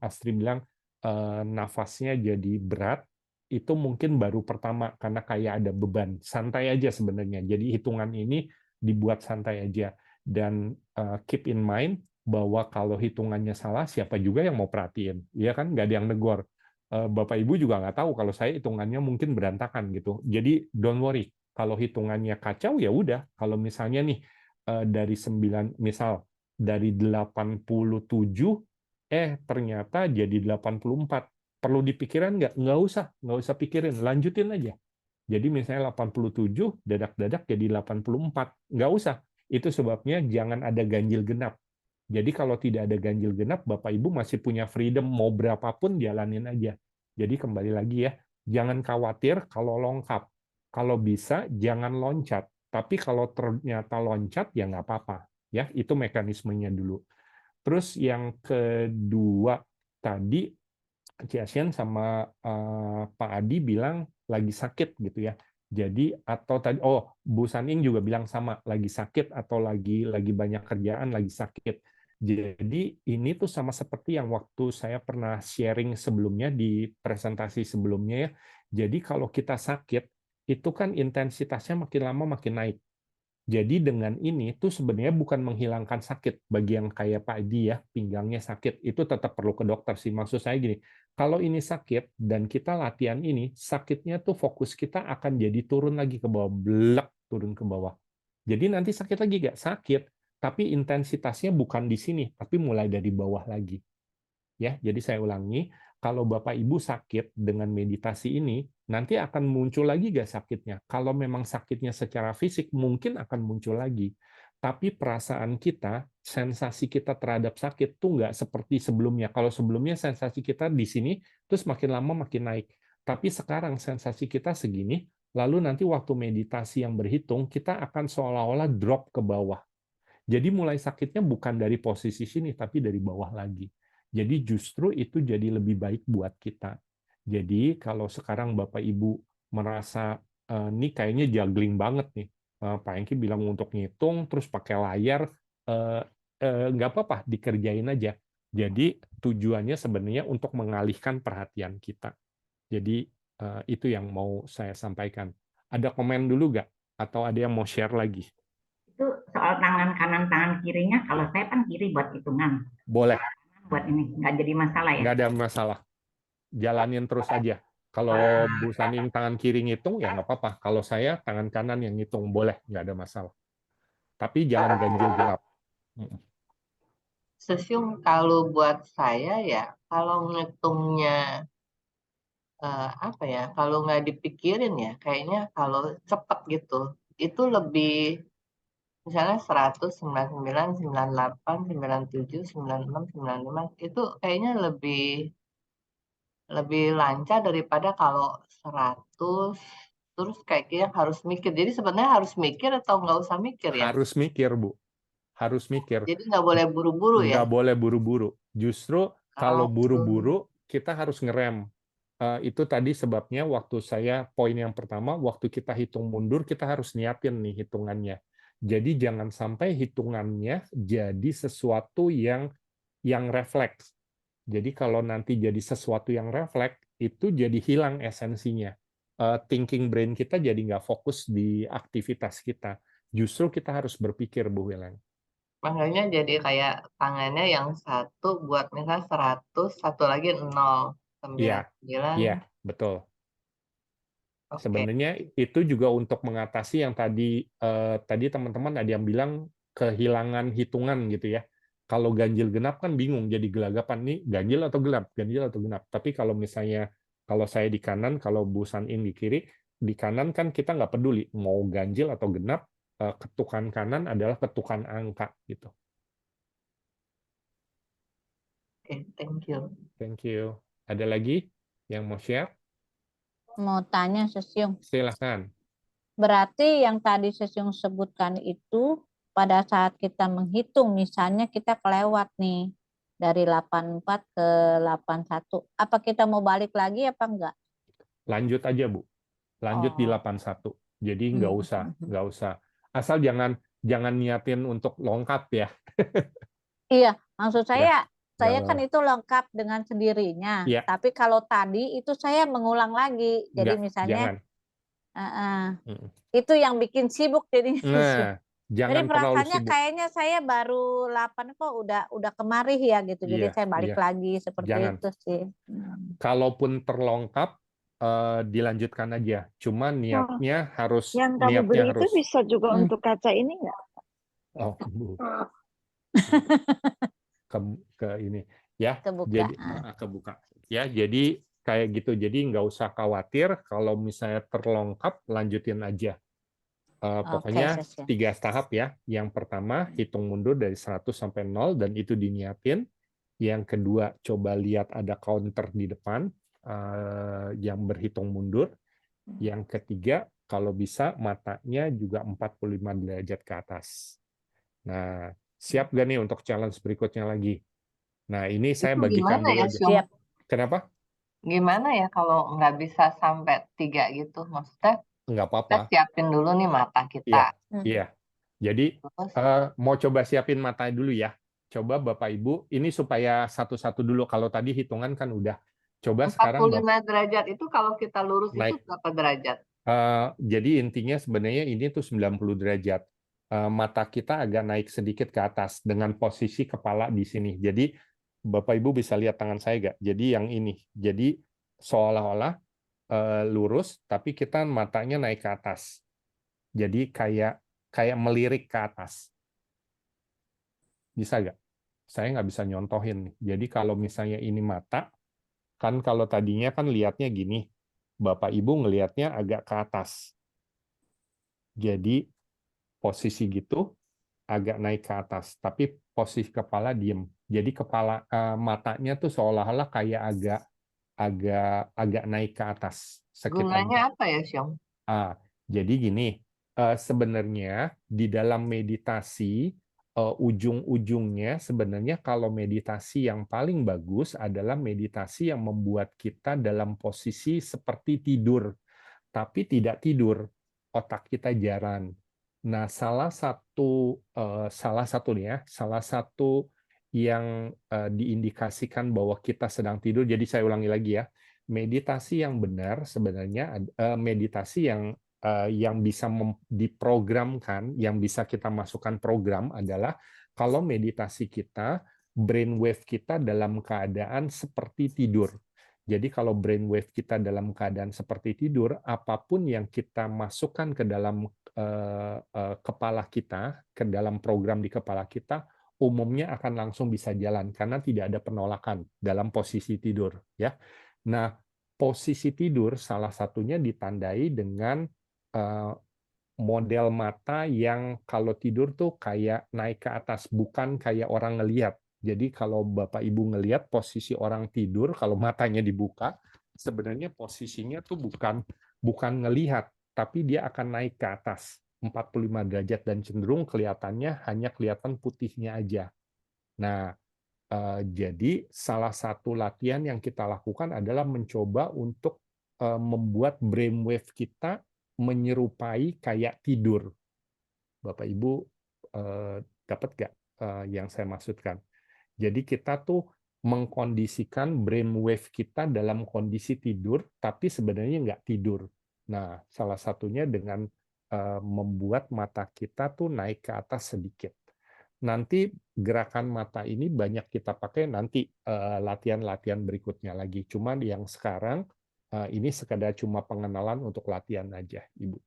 nafasnya jadi berat, itu mungkin baru pertama karena kayak ada beban. Santai aja sebenarnya. Jadi hitungan ini dibuat santai aja. Dan keep in mind bahwa kalau hitungannya salah, siapa juga yang mau perhatiin? Ya kan, nggak ada yang negor. Bapak Ibu juga nggak tahu kalau saya hitungannya mungkin berantakan gitu. Jadi don't worry. Kalau hitungannya kacau ya udah. Kalau misalnya nih dari 9, misal dari 87, ternyata jadi 84. Perlu dipikirin nggak? Nggak usah pikirin. Lanjutin aja. Jadi misalnya 87, dadak-dadak jadi 84. Nggak usah. Itu sebabnya jangan ada ganjil genap. Jadi kalau tidak ada ganjil genap, Bapak Ibu masih punya freedom, mau berapapun jalanin aja. Jadi kembali lagi ya, jangan khawatir kalau longkap. Kalau bisa, jangan loncat. Tapi kalau ternyata loncat, ya nggak apa-apa. Ya, itu mekanismenya dulu. Terus yang kedua, tadi Ciasien sama Pak Adi bilang lagi sakit gitu ya. Jadi atau tadi Bu Saning juga bilang sama, lagi sakit atau lagi banyak kerjaan, lagi sakit. Jadi ini tuh sama seperti yang waktu saya pernah sharing sebelumnya di presentasi sebelumnya ya. Jadi kalau kita sakit itu kan intensitasnya makin lama makin naik. Jadi dengan ini tuh sebenarnya bukan menghilangkan sakit bagi yang kayak Pak Edi ya, pinggangnya sakit, itu tetap perlu ke dokter sih. Maksud saya gini, kalau ini sakit dan kita latihan ini, sakitnya tuh fokus kita akan jadi turun lagi ke bawah, blek turun ke bawah. Jadi nanti sakit lagi nggak? Sakit, tapi intensitasnya bukan di sini, tapi mulai dari bawah lagi. Ya, jadi saya ulangi, kalau Bapak Ibu sakit dengan meditasi ini, nanti akan muncul lagi nggak sakitnya? Kalau memang sakitnya secara fisik, mungkin akan muncul lagi. Tapi perasaan kita, sensasi kita terhadap sakit tuh nggak seperti sebelumnya. Kalau sebelumnya sensasi kita di sini, terus makin lama makin naik. Tapi sekarang sensasi kita segini, lalu nanti waktu meditasi yang berhitung, kita akan seolah-olah drop ke bawah. Jadi mulai sakitnya bukan dari posisi sini, tapi dari bawah lagi. Jadi justru itu jadi lebih baik buat kita. Jadi kalau sekarang Bapak Ibu merasa ini kayaknya juggling banget nih, Pak Engki bilang untuk ngitung, terus pakai layar, nggak apa-apa, dikerjain aja. Jadi tujuannya sebenarnya untuk mengalihkan perhatian kita. Jadi itu yang mau saya sampaikan. Ada komen dulu nggak? Atau ada yang mau share lagi? Itu soal tangan kanan, tangan kirinya, kalau saya kan kiri buat hitungan. Boleh. Buat ini, nggak jadi masalah ya? Nggak ada masalah. Jalanin terus aja. Kalau Bu Saning tangan kiri ngitung, ya nggak apa-apa. Kalau saya tangan kanan yang ngitung, boleh. Nggak ada masalah. Tapi jangan ganjil genap. Susyung, kalau buat saya ya, kalau ngitungnya apa ya, kalau nggak dipikirin ya, kayaknya kalau cepet gitu, itu lebih misalnya 100, 99, 98, 97, 96, 95, itu kayaknya lebih lancar daripada kalau 100, terus kayaknya harus mikir. Jadi sebenarnya harus mikir atau nggak usah mikir ya? Harus mikir, Bu. Harus mikir. Jadi nggak boleh buru-buru ya? Nggak boleh buru-buru. Justru kalau buru-buru, kita harus ngerem. itu tadi sebabnya waktu poin yang pertama, waktu kita hitung mundur, kita harus niatin nih hitungannya. Jadi jangan sampai hitungannya jadi sesuatu yang refleks. Jadi kalau nanti jadi sesuatu yang refleks, itu jadi hilang esensinya. Thinking brain kita jadi nggak fokus di aktivitas kita. Justru kita harus berpikir, Bu Wileng. Makanya jadi kayak tangannya yang satu buat misal 100, satu lagi 0, 99. Iya, betul. Oke. Sebenarnya itu juga untuk mengatasi yang tadi teman-teman ada yang bilang kehilangan hitungan gitu ya. Kalau ganjil genap kan bingung, jadi gelagapan nih ganjil atau genap. Tapi kalau misalnya kalau saya di kanan, kalau Bu Sanin di kiri, di kanan kan kita nggak peduli mau ganjil atau genap, ketukan kanan adalah ketukan angka gitu. Oke, thank you. Thank you. Ada lagi yang mau share? Mau tanya Sesyung. Silakan. Berarti yang tadi Sesyung sebutkan itu pada saat kita menghitung, misalnya kita kelewat nih dari 84 ke 81. Apa kita mau balik lagi apa enggak? Lanjut aja, Bu. Lanjut di 81. Jadi nggak usah. Asal jangan niatin untuk lengkap ya. Iya, maksud saya kan itu lengkap dengan sendirinya. Ya. Tapi kalau tadi itu saya mengulang lagi. Jadi misalnya itu yang bikin sibuk jadinya. Nah, jadi perasaannya kayaknya saya baru 8 kok udah kemari ya gitu. Jadi saya balik lagi seperti itu sih. Kalaupun terlengkap, dilanjutkan aja. Cuma niatnya harus. Yang kamu beli itu bisa juga untuk kaca ini nggak? Oh, Bu. ke ini ya. Kebuka. Jadi kebuka. Ya, jadi kayak gitu. Jadi nggak usah khawatir kalau misalnya terlengkap, lanjutin aja. Pokoknya 3 tahap ya. Yang pertama, hitung mundur dari 100 sampai 0 dan itu diniatin. Yang kedua, coba lihat ada counter di depan yang berhitung mundur. Yang ketiga, kalau bisa matanya juga 45 derajat ke atas. Nah, siap gak nih untuk challenge berikutnya lagi? Nah, ini saya bagikan dulu aja. Siap. Kenapa? Gimana ya kalau nggak bisa sampai 3 gitu? Maksudnya nggak apa-apa. Kita siapin dulu nih mata kita. Iya. Jadi mau coba siapin mata dulu ya. Coba Bapak Ibu, ini supaya satu-satu dulu. Kalau tadi hitungan kan udah. Coba 45 sekarang. 45 derajat itu kalau kita lurus naik. Itu berapa derajat? Jadi intinya sebenarnya ini tuh 90 derajat. Mata kita agak naik sedikit ke atas dengan posisi kepala di sini. Jadi Bapak Ibu bisa lihat tangan saya nggak? Jadi yang ini. Jadi seolah-olah lurus, tapi kita matanya naik ke atas. Jadi kayak melirik ke atas. Bisa nggak? Saya nggak bisa nyontohin. Jadi kalau misalnya ini mata, kan kalau tadinya kan lihatnya gini, Bapak Ibu ngelihatnya agak ke atas. Jadi posisi gitu agak naik ke atas, tapi posisi kepala diem. Jadi matanya tuh seolah-olah kayak agak naik ke atas. Gunanya apa ya, Syong? Jadi gini, sebenarnya di dalam meditasi ujung-ujungnya sebenarnya kalau meditasi yang paling bagus adalah meditasi yang membuat kita dalam posisi seperti tidur, tapi tidak tidur, otak kita jalan. Nah, salah satu yang diindikasikan bahwa kita sedang tidur. Jadi saya ulangi lagi ya, meditasi yang benar sebenarnya meditasi yang bisa diprogramkan, yang bisa kita masukkan program adalah kalau meditasi kita, brainwave kita dalam keadaan seperti tidur. Jadi kalau brainwave kita dalam keadaan seperti tidur, apapun yang kita masukkan ke dalam kepala kita, ke dalam program di kepala kita, umumnya akan langsung bisa jalan karena tidak ada penolakan dalam posisi tidur. Ya. Nah, posisi tidur salah satunya ditandai dengan model mata yang kalau tidur tuh kayak naik ke atas, bukan kayak orang ngelihat. Jadi kalau Bapak Ibu ngelihat posisi orang tidur, kalau matanya dibuka, sebenarnya posisinya tuh bukan ngelihat, tapi dia akan naik ke atas 45 derajat dan cenderung kelihatannya hanya kelihatan putihnya aja. Nah, Jadi salah satu latihan yang kita lakukan adalah mencoba untuk membuat brainwave kita menyerupai kayak tidur. Bapak Ibu dapat nggak yang saya maksudkan? Jadi kita tuh mengkondisikan brainwave kita dalam kondisi tidur, tapi sebenarnya nggak tidur. Nah, salah satunya dengan membuat mata kita tuh naik ke atas sedikit. Nanti gerakan mata ini banyak kita pakai nanti latihan-latihan berikutnya lagi. Cuman yang sekarang ini sekadar cuma pengenalan untuk latihan aja, Ibu.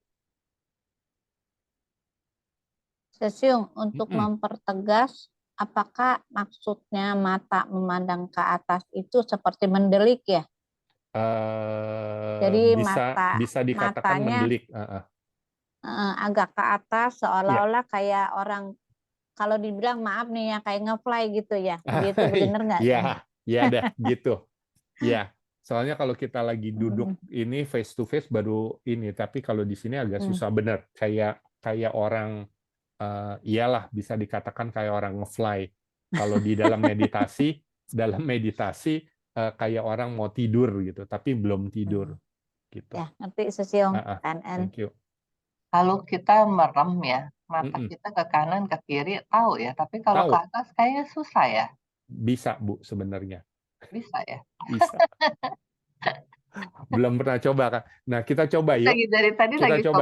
Sesiung, untuk mempertegas, apakah maksudnya mata memandang ke atas itu seperti mendelik ya? Jadi bisa dikatakan matanya mendelik. Agak ke atas, seolah-olah kayak orang, kalau dibilang maaf nih ya, kayak ngefly gitu ya. Gitu, bener nggak? Iya dah, gitu. Ya, soalnya kalau kita lagi duduk ini face to face baru ini, tapi kalau di sini agak susah bener. Kayak orang, iyalah bisa dikatakan kayak orang ngefly. Kalau di dalam meditasi kayak orang mau tidur gitu, tapi belum tidur. Gitu. Ya, ngerti Sesiung. Thank you. Kalau kita merem ya, mata kita ke kanan, ke kiri, tahu ya. Tapi kalau ke atas kayaknya susah ya. Bisa, Bu, sebenarnya. Bisa ya? Bisa. Belum pernah coba, kan? Nah, kita coba yuk. Dari tadi kita lagi coba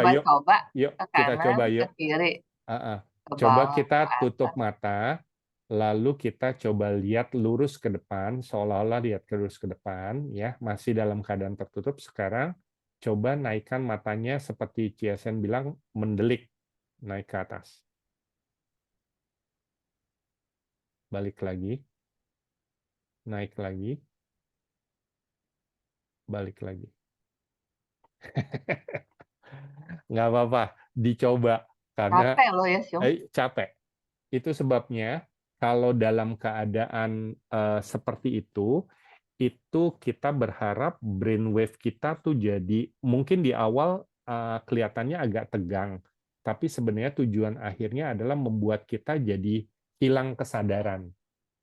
yuk. Ke Kita kanan, coba yuk. ke kiri. Coba kita tutup mata, lalu kita coba lihat lurus ke depan, seolah-olah lihat lurus ke depan, ya, masih dalam keadaan tertutup. Sekarang coba naikkan matanya seperti Ciasen bilang, mendelik, naik ke atas. Balik lagi. Naik lagi. Balik lagi. Nggak apa-apa, dicoba. Karena capek loh ya, Syung. Capek. Itu sebabnya kalau dalam keadaan seperti itu kita berharap brainwave kita tuh jadi, mungkin di awal kelihatannya agak tegang, tapi sebenarnya tujuan akhirnya adalah membuat kita jadi hilang kesadaran,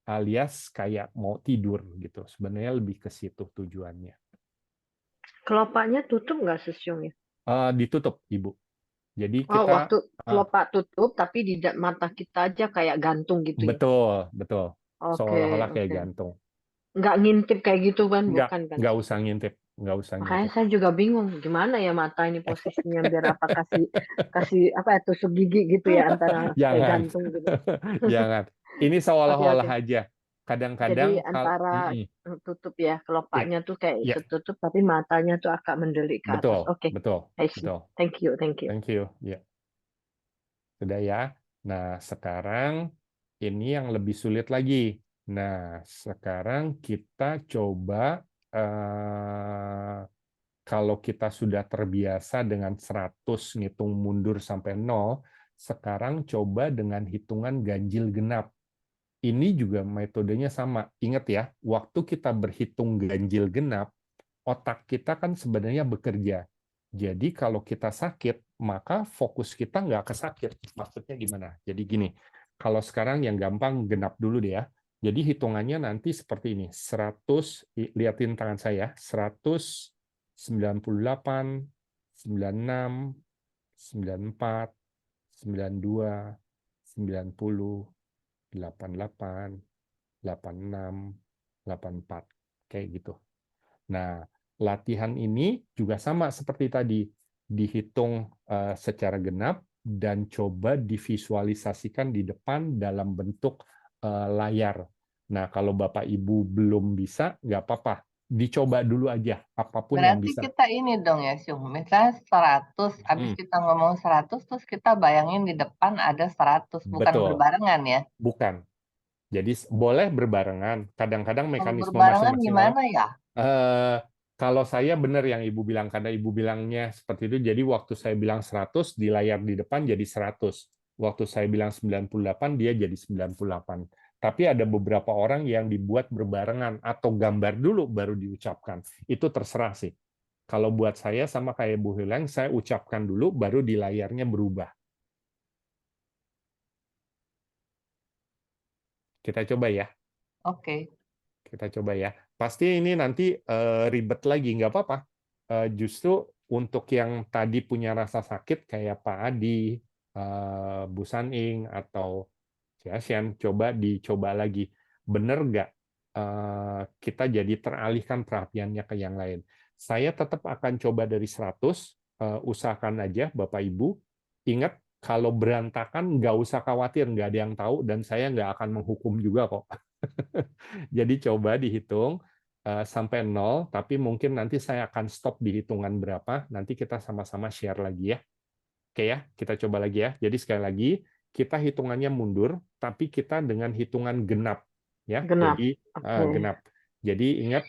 alias kayak mau tidur gitu. Sebenarnya lebih ke situ tujuannya. Kelopaknya tutup nggak Sesiung ya? Ditutup, Ibu. Jadi kita waktu kelopak tutup, tapi di mata kita aja kayak gantung gitu ya? Betul. Oke, Seolah-olah kayak gantung. Nggak ngintip kayak gitu kan? Bukan kan? Nggak usah ngintip. Makanya saya juga bingung gimana ya mata ini posisinya, biar apa kasih apa ya, tusuk gigi gitu ya antara kayak gantung gitu. Jangan. Ini seolah-olah aja. Kadang-kadang jadi antara tutup ya, kelopaknya tuh kayak tertutup, tapi matanya tuh agak mendelik ke atas. Oke. Betul. Thank you. Thank you. Ya. Sudah ya. Nah, sekarang ini yang lebih sulit lagi. Nah, sekarang kita coba kalau kita sudah terbiasa dengan 100 ngitung mundur sampai 0, sekarang coba dengan hitungan ganjil genap. Ini juga metodenya sama. Ingat ya, waktu kita berhitung ganjil genap, otak kita kan sebenarnya bekerja. Jadi kalau kita sakit, maka fokus kita nggak ke sakit. Maksudnya gimana? Jadi gini, kalau sekarang yang gampang genap dulu deh ya. Jadi hitungannya nanti seperti ini. 100, liatin tangan saya, 100, 98, 96, 94, 92, 90, 88, 86, 84. Kayak gitu. Nah, latihan ini juga sama seperti tadi. Dihitung secara genap dan coba divisualisasikan di depan dalam bentuk layar. Nah, kalau Bapak Ibu belum bisa, nggak apa-apa. Dicoba dulu aja, apapun yang bisa. Berarti kita ini dong ya, Syung. Misalnya 100, habis kita ngomong 100, terus kita bayangin di depan ada 100. Bukan berbarengan ya? Bukan. Jadi boleh berbarengan. Kadang-kadang mekanisme berbarengan masing-masing gimana ya? Kalau saya benar yang Ibu bilang, karena Ibu bilangnya seperti itu, jadi waktu saya bilang 100, di layar di depan jadi 100. Waktu saya bilang 98, dia jadi 98. Tapi ada beberapa orang yang dibuat berbarengan, atau gambar dulu baru diucapkan. Itu terserah sih. Kalau buat saya, sama kayak Bu Hileng, saya ucapkan dulu, baru di layarnya berubah. Kita coba ya. Oke. Kita coba ya. Pasti ini nanti ribet lagi, nggak apa-apa. Justru untuk yang tadi punya rasa sakit kayak Pak Adi, Bu Saning, atau Ciasyan, dicoba lagi. Bener nggak kita jadi teralihkan perhatiannya ke yang lain. Saya tetap akan coba dari 100, usahakan aja Bapak Ibu. Ingat, kalau berantakan nggak usah khawatir, nggak ada yang tahu, dan saya nggak akan menghukum juga kok. Jadi coba dihitung sampai 0, tapi mungkin nanti saya akan stop di hitungan berapa, nanti kita sama-sama share lagi ya. Oke ya, kita coba lagi ya. Jadi sekali lagi, kita hitungannya mundur, tapi kita dengan hitungan genap. Ya, Genap. jadi Oke. genap. Jadi ingat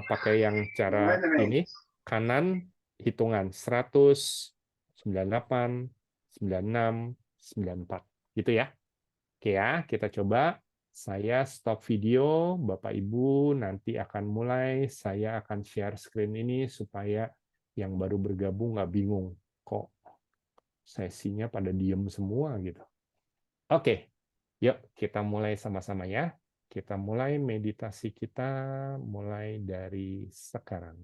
pakai yang cara ini, kanan hitungan 100, 98, 96, 94. Gitu ya. Oke ya, kita coba. Saya stop video, Bapak Ibu nanti akan mulai, saya akan share screen ini supaya yang baru bergabung nggak bingung. Kok sesinya pada diem semua gitu. Oke, yuk kita mulai sama-sama ya. Kita mulai meditasi kita mulai dari sekarang.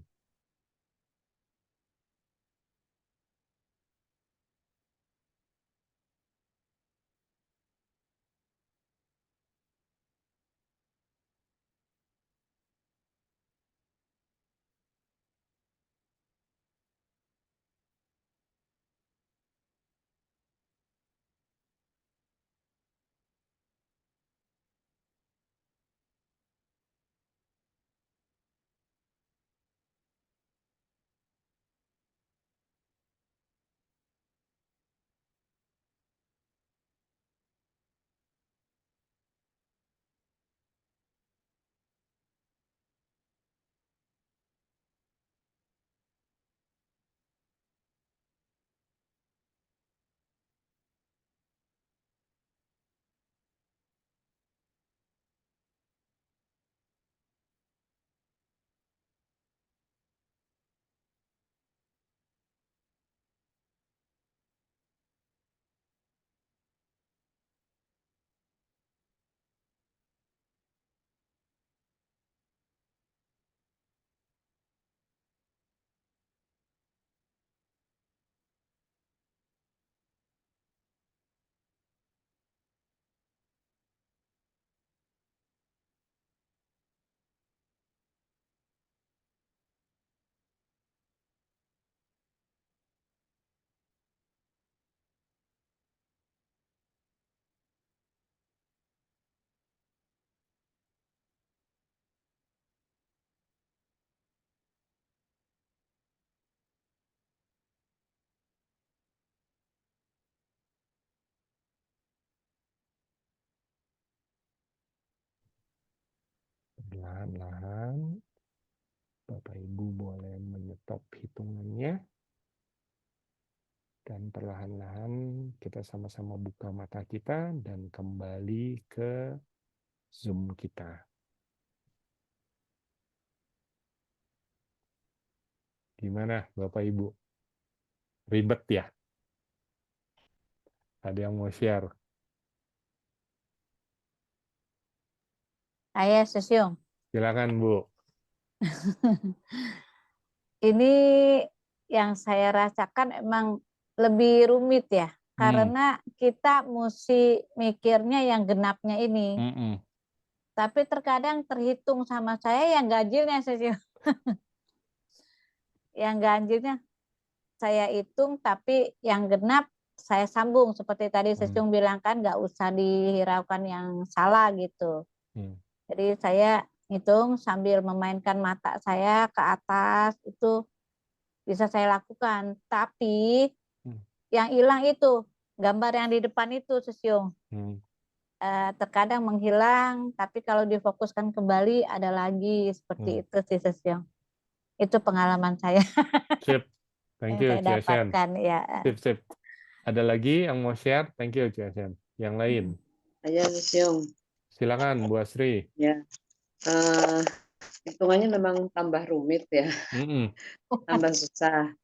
Perlahan-lahan, Bapak Ibu boleh menyetop hitungannya. Dan perlahan-lahan kita sama-sama buka mata kita dan kembali ke Zoom kita. Gimana Bapak Ibu? Ribet ya? Ada yang mau share? Saya Sesyung. Silakan Bu. Ini yang saya rasakan emang lebih rumit ya, karena kita mesti mikirnya yang genapnya ini. Tapi terkadang terhitung sama saya yang ganjilnya Sesyung. Yang ganjilnya saya hitung, tapi yang genap saya sambung seperti tadi Sesyung bilang kan, nggak usah dihiraukan yang salah gitu. Jadi saya hitung sambil memainkan mata saya ke atas, itu bisa saya lakukan. Tapi yang hilang itu gambar yang di depan itu Sesyung. Terkadang menghilang, tapi kalau difokuskan kembali ada lagi seperti itu sih Sesyung. Itu pengalaman saya. Sip. Thank you, saya dapatkan ya. Sip. Ada lagi yang mau share? Thank you, Ciasyan. Yang lain? Ayo, Sesyung. Silakan, Bu Asri. Ya, hitungannya memang tambah rumit ya, tambah susah.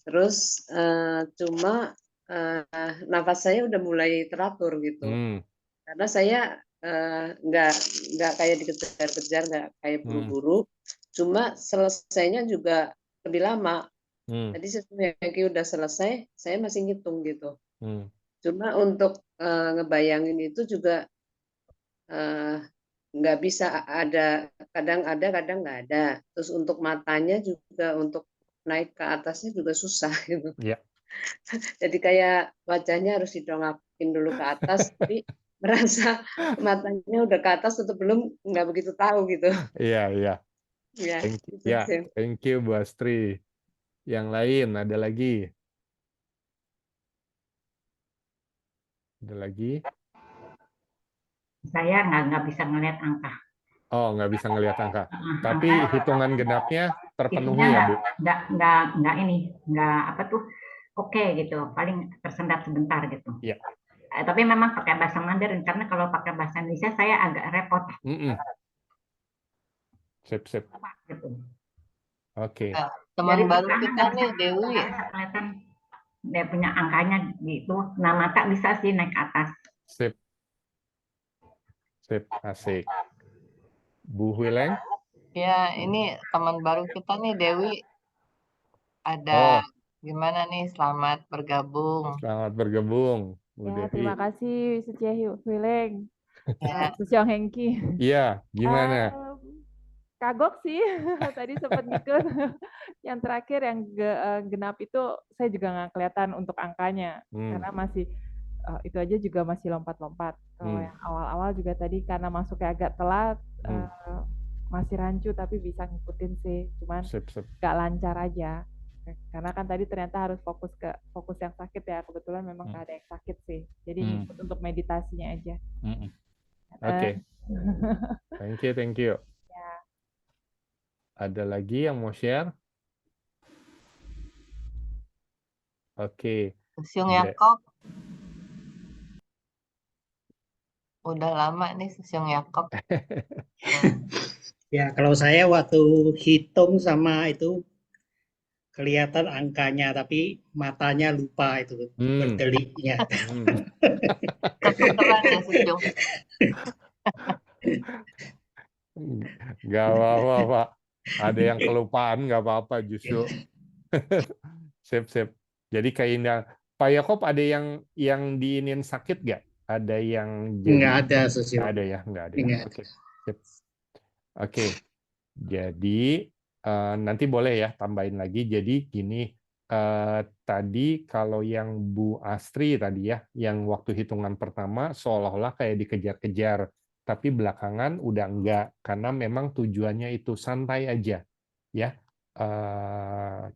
Terus cuma nafas saya udah mulai teratur gitu, karena saya nggak kayak dikejar-kejar, nggak kayak buru-buru. Cuma selesainya juga lebih lama. Jadi sesudah udah selesai, saya masih ngitung gitu. Cuma untuk ngebayangin itu juga nggak bisa, kadang nggak ada. Terus untuk matanya juga, untuk naik ke atasnya juga susah gitu. Yeah. Jadi kayak wajahnya harus didongapin dulu ke atas, tapi merasa matanya udah ke atas atau belum, nggak begitu tahu gitu. Iya. Ya, Thank you Bu Astri. Yang lain ada lagi? Ada lagi? Saya nggak bisa ngelihat angka. Oh, nggak bisa ngelihat angka. Tapi hitungan genapnya terpenuhi ya, Bu? Nggak apa tuh, oke gitu. Paling tersendat sebentar gitu. Iya. Tapi memang pakai bahasa Mandarin, karena kalau pakai bahasa Indonesia saya agak repot. Sip. Gitu. Oke. Teman baru kita nih, Dewi. Kelihatan dia punya angkanya gitu. Nah, mata bisa sih naik ke atas. Sip, asik. Bu Huileng? Ya, ini teman baru kita nih, Dewi. Ada gimana nih? Selamat bergabung. Selamat bergabung, Bu Ya, Devi. terima kasih Sucia Huileng. Ya. Suciong Hengki. Iya, gimana? Kagok sih, tadi sempat ngikut. Yang terakhir yang genap itu saya juga nggak kelihatan untuk angkanya, karena masih itu aja juga masih lompat-lompat. Kalau yang awal-awal juga tadi karena masuknya agak telat, masih rancu tapi bisa ngikutin sih, cuman nggak lancar aja. Karena kan tadi ternyata harus fokus yang sakit ya, kebetulan memang nggak ada yang sakit sih, jadi ngikut untuk meditasinya aja. Oke. Thank you. Ya. Ada lagi yang mau share? Oke. Susyung Yakob. Udah lama nih Susyung Yakob. Ya, kalau saya waktu hitung sama itu kelihatan angkanya, tapi matanya lupa itu berdeliknya. Ketukeran ya Susyung. Gak apa-apa, Pak. Ada yang kelupaan gak apa-apa justru. Sip. Jadi keindahan. Pak Yakob ada yang diinin sakit gak? Ada yang jadi... Nggak ada, Susyung. Nggak ada ya? Nggak ada ya? Oke. Jadi nanti boleh ya tambahin lagi. Jadi gini, tadi kalau yang Bu Astri tadi ya, yang waktu hitungan pertama seolah-olah kayak dikejar-kejar, tapi belakangan udah enggak, karena memang tujuannya itu santai aja, ya.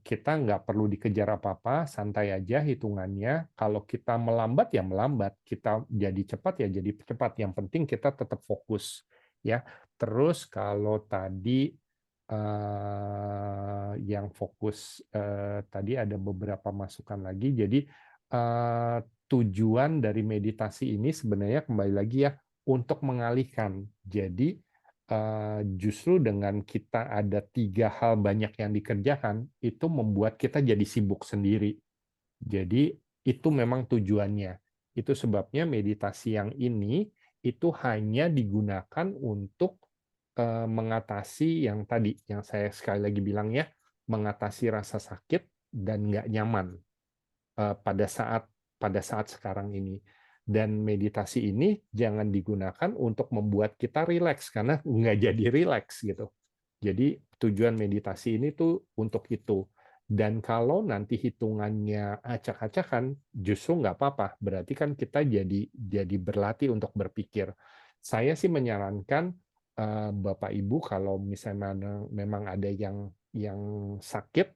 Kita nggak perlu dikejar apa-apa, santai aja hitungannya. Kalau kita melambat ya melambat, kita jadi cepat ya jadi cepat. Yang penting kita tetap fokus, ya. Terus kalau tadi yang fokus tadi ada beberapa masukan lagi. Jadi tujuan dari meditasi ini sebenarnya kembali lagi ya untuk mengalihkan. Jadi justru dengan kita ada 3 hal banyak yang dikerjakan, itu membuat kita jadi sibuk sendiri. Jadi itu memang tujuannya. Itu sebabnya meditasi yang ini itu hanya digunakan untuk mengatasi yang tadi, yang saya sekali lagi bilang ya, mengatasi rasa sakit dan nggak nyaman pada saat sekarang ini. Dan meditasi ini jangan digunakan untuk membuat kita rileks, karena nggak jadi rileks gitu. Jadi tujuan meditasi ini tuh untuk itu. Dan kalau nanti hitungannya acak-acakan, justru nggak apa-apa. Berarti kan kita jadi berlatih untuk berpikir. Saya sih menyarankan Bapak Ibu kalau misalnya memang ada yang sakit,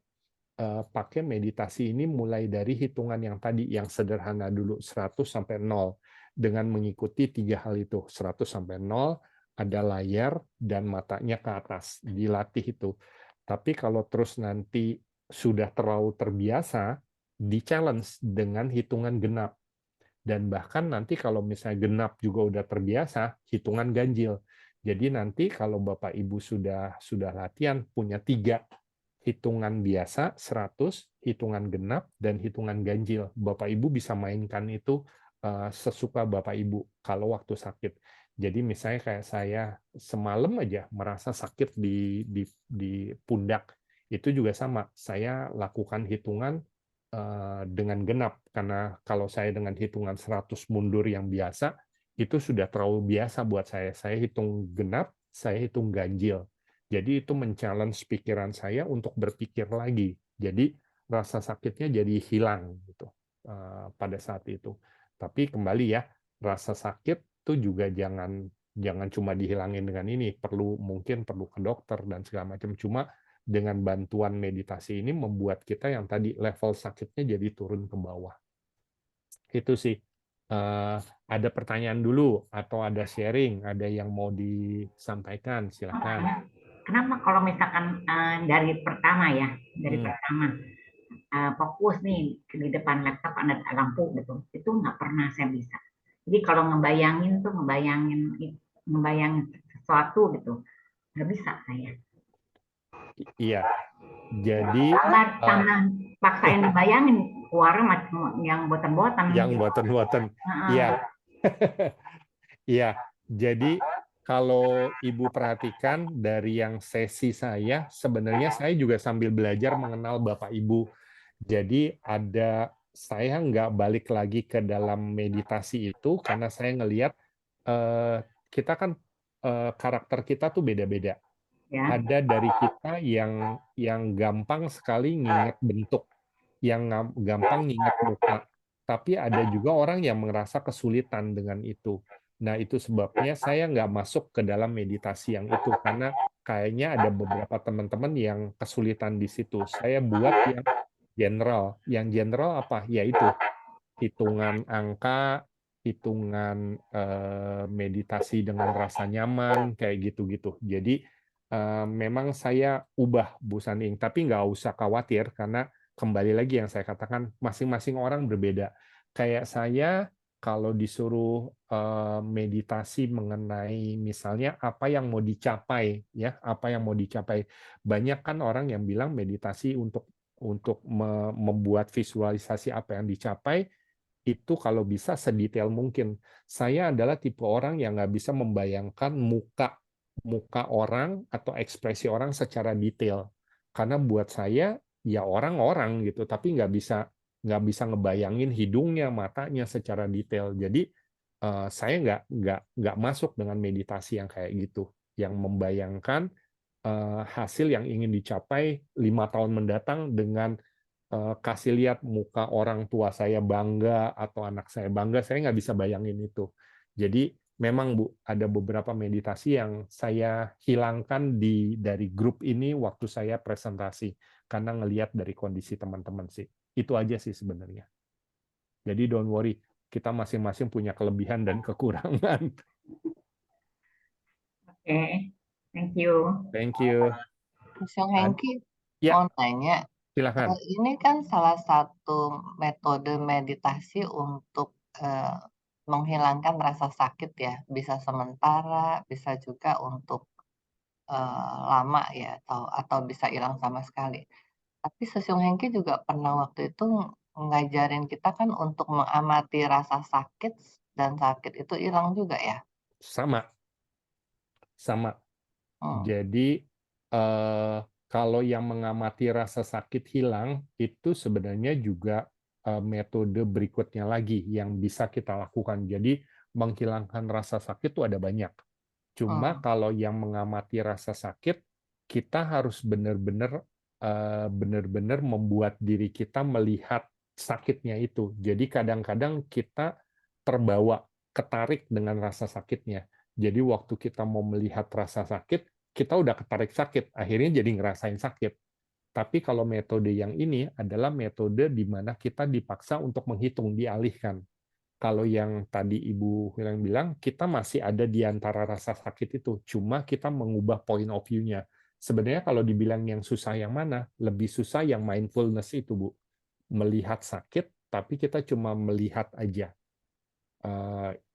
pakai meditasi ini mulai dari hitungan yang tadi, yang sederhana dulu, 100 sampai 0, dengan mengikuti 3 hal itu, 100 sampai 0, ada layar, dan matanya ke atas, dilatih itu. Tapi kalau terus nanti sudah terlalu terbiasa, di-challenge dengan hitungan genap. Dan bahkan nanti kalau misalnya genap juga udah terbiasa, hitungan ganjil. Jadi nanti kalau Bapak Ibu sudah latihan, punya 3 hitungan biasa 100, hitungan genap, dan hitungan ganjil. Bapak Ibu bisa mainkan itu sesuka Bapak Ibu kalau waktu sakit. Jadi misalnya kayak saya semalam aja merasa sakit di pundak, itu juga sama. Saya lakukan hitungan dengan genap, karena kalau saya dengan hitungan 100 mundur yang biasa, itu sudah terlalu biasa buat saya. Saya hitung genap, saya hitung ganjil. Jadi itu men-challenge pikiran saya untuk berpikir lagi. Jadi rasa sakitnya jadi hilang gitu pada saat itu. Tapi kembali ya, rasa sakit itu juga jangan cuma dihilangin dengan ini, mungkin perlu ke dokter dan segala macam. Cuma dengan bantuan meditasi ini membuat kita yang tadi level sakitnya jadi turun ke bawah. Itu sih. Ada pertanyaan dulu atau ada sharing, ada yang mau disampaikan, silakan. Kenapa kalau misalkan dari pertama ya, pertama fokus nih di depan laptop ada lampu gitu, itu nggak pernah saya bisa. Jadi kalau ngebayangin sesuatu gitu, nggak bisa saya. Iya. Jadi tambah paksain bayangin keluarnya yang boten-boten. Yang boten-boten. Iya. Iya. Jadi kalau Ibu perhatikan dari yang sesi saya, sebenarnya saya juga sambil belajar mengenal Bapak Ibu. Jadi saya nggak balik lagi ke dalam meditasi itu karena saya ngelihat kita kan karakter kita tuh beda-beda. Ya. Ada dari kita yang gampang sekali nginget bentuk, yang gampang nginget muka. Tapi ada juga orang yang merasa kesulitan dengan itu. Nah, itu sebabnya saya nggak masuk ke dalam meditasi yang itu, karena kayaknya ada beberapa teman-teman yang kesulitan di situ. Saya buat yang general. Yang general apa? Yaitu hitungan angka, hitungan meditasi dengan rasa nyaman, kayak gitu-gitu. Jadi memang saya ubah Bu Saning, tapi nggak usah khawatir karena kembali lagi yang saya katakan masing-masing orang berbeda. Kayak saya kalau disuruh meditasi mengenai misalnya apa yang mau dicapai, ya apa yang mau dicapai. Banyak kan orang yang bilang meditasi untuk membuat visualisasi apa yang dicapai itu kalau bisa sedetail mungkin. Saya adalah tipe orang yang nggak bisa membayangkan muka orang atau ekspresi orang secara detail, karena buat saya ya orang gitu, tapi nggak bisa ngebayangin hidungnya, matanya secara detail. Jadi saya nggak masuk dengan meditasi yang kayak gitu, yang membayangkan hasil yang ingin dicapai 5 tahun mendatang dengan kasih lihat muka orang tua saya bangga atau anak saya bangga, saya nggak bisa bayangin itu. Jadi memang Bu, ada beberapa meditasi yang saya hilangkan dari grup ini waktu saya presentasi, karena ngelihat dari kondisi teman-teman sih. Itu aja sih sebenarnya. Jadi don't worry, kita masing-masing punya kelebihan dan kekurangan. Oke, thank you. Thank you. Kang Hengki, ya. Mau tanya, silakan. Ini kan salah satu metode meditasi untuk menghilangkan rasa sakit ya, bisa sementara, bisa juga untuk lama ya, atau bisa hilang sama sekali. Tapi Sesung Hengki juga pernah waktu itu ngajarin kita kan untuk mengamati rasa sakit dan sakit itu hilang juga ya? Sama. Jadi kalau yang mengamati rasa sakit hilang, itu sebenarnya juga metode berikutnya lagi yang bisa kita lakukan. Jadi menghilangkan rasa sakit itu ada banyak. Cuma kalau yang mengamati rasa sakit, kita harus benar-benar membuat diri kita melihat sakitnya itu. Jadi kadang-kadang kita terbawa, ketarik dengan rasa sakitnya. Jadi waktu kita mau melihat rasa sakit, kita udah ketarik sakit, akhirnya jadi ngerasain sakit. Tapi kalau metode yang ini adalah metode di mana kita dipaksa untuk menghitung, dialihkan. Kalau yang tadi Ibu bilang, kita masih ada di antara rasa sakit itu, cuma kita mengubah point of view-nya. Sebenarnya kalau dibilang yang susah yang mana, lebih susah yang mindfulness itu, Bu. Melihat sakit, tapi kita cuma melihat aja.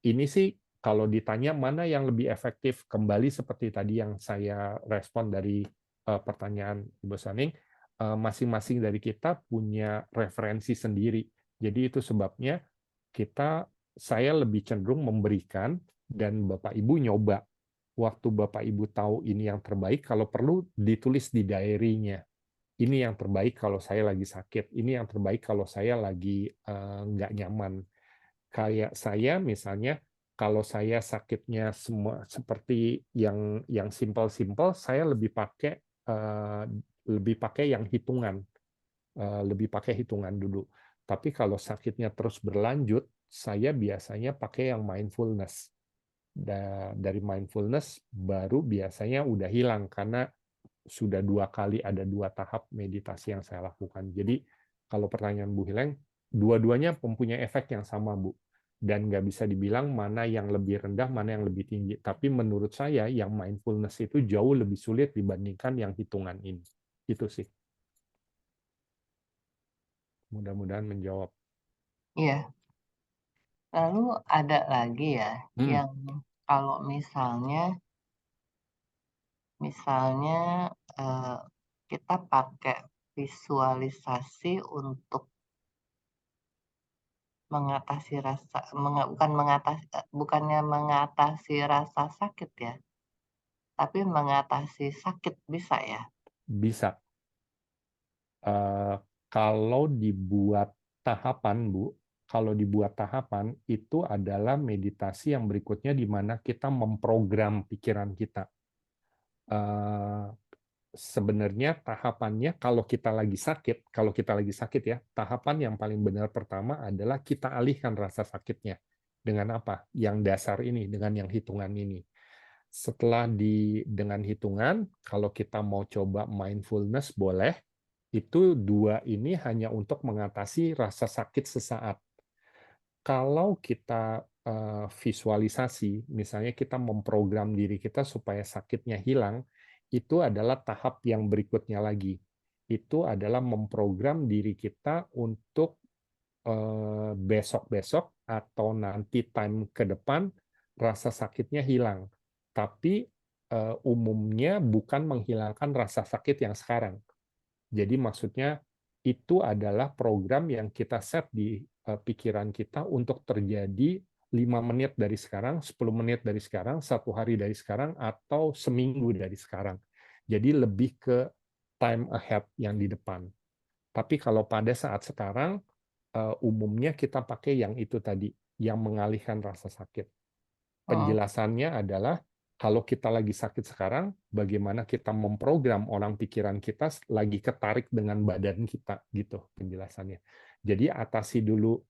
Ini sih kalau ditanya mana yang lebih efektif, kembali seperti tadi yang saya respon dari pertanyaan Ibu Saning, masing-masing dari kita punya referensi sendiri. Jadi itu sebabnya kita saya lebih cenderung memberikan dan Bapak Ibu nyoba. Waktu Bapak Ibu tahu ini yang terbaik, kalau perlu ditulis di diary-nya. Ini yang terbaik kalau saya lagi sakit, ini yang terbaik kalau saya lagi nggak nyaman. Kayak saya misalnya, kalau saya sakitnya semua seperti yang simpel-simpel, saya lebih pakai yang hitungan, lebih pakai hitungan dulu. Tapi kalau sakitnya terus berlanjut, saya biasanya pakai yang mindfulness. Dari mindfulness baru biasanya udah hilang karena sudah 2 kali ada 2 tahap meditasi yang saya lakukan. Jadi kalau pertanyaan Bu Hileng, dua-duanya mempunyai efek yang sama, Bu. Dan nggak bisa dibilang mana yang lebih rendah, mana yang lebih tinggi. Tapi menurut saya yang mindfulness itu jauh lebih sulit dibandingkan yang hitungan ini. Itu sih. Mudah-mudahan menjawab. Iya. Lalu ada lagi ya, yang kalau misalnya kita pakai visualisasi untuk bukannya mengatasi rasa sakit ya, tapi mengatasi sakit, bisa ya? Bisa. Kalau dibuat tahapan, Bu, kalau dibuat tahapan, itu adalah meditasi yang berikutnya di mana kita memprogram pikiran kita. Sebenarnya tahapannya kalau kita lagi sakit ya, tahapan yang paling benar pertama adalah kita alihkan rasa sakitnya. Dengan apa? Yang dasar ini, dengan yang hitungan ini. Setelah dengan hitungan, kalau kita mau coba mindfulness boleh, itu 2 ini hanya untuk mengatasi rasa sakit sesaat. Kalau kita visualisasi, misalnya kita memprogram diri kita supaya sakitnya hilang, itu adalah tahap yang berikutnya lagi. Itu adalah memprogram diri kita untuk besok-besok atau nanti time ke depan rasa sakitnya hilang. Tapi umumnya bukan menghilangkan rasa sakit yang sekarang. Jadi maksudnya itu adalah program yang kita set di pikiran kita untuk terjadi 5 menit dari sekarang, 10 menit dari sekarang, 1 hari dari sekarang, atau seminggu dari sekarang. Jadi lebih ke time ahead yang di depan. Tapi kalau pada saat sekarang, umumnya kita pakai yang itu tadi, yang mengalihkan rasa sakit. Penjelasannya adalah kalau kita lagi sakit sekarang, bagaimana kita memprogram orang pikiran kita lagi ketarik dengan badan kita, gitu penjelasannya. Jadi atasi dulu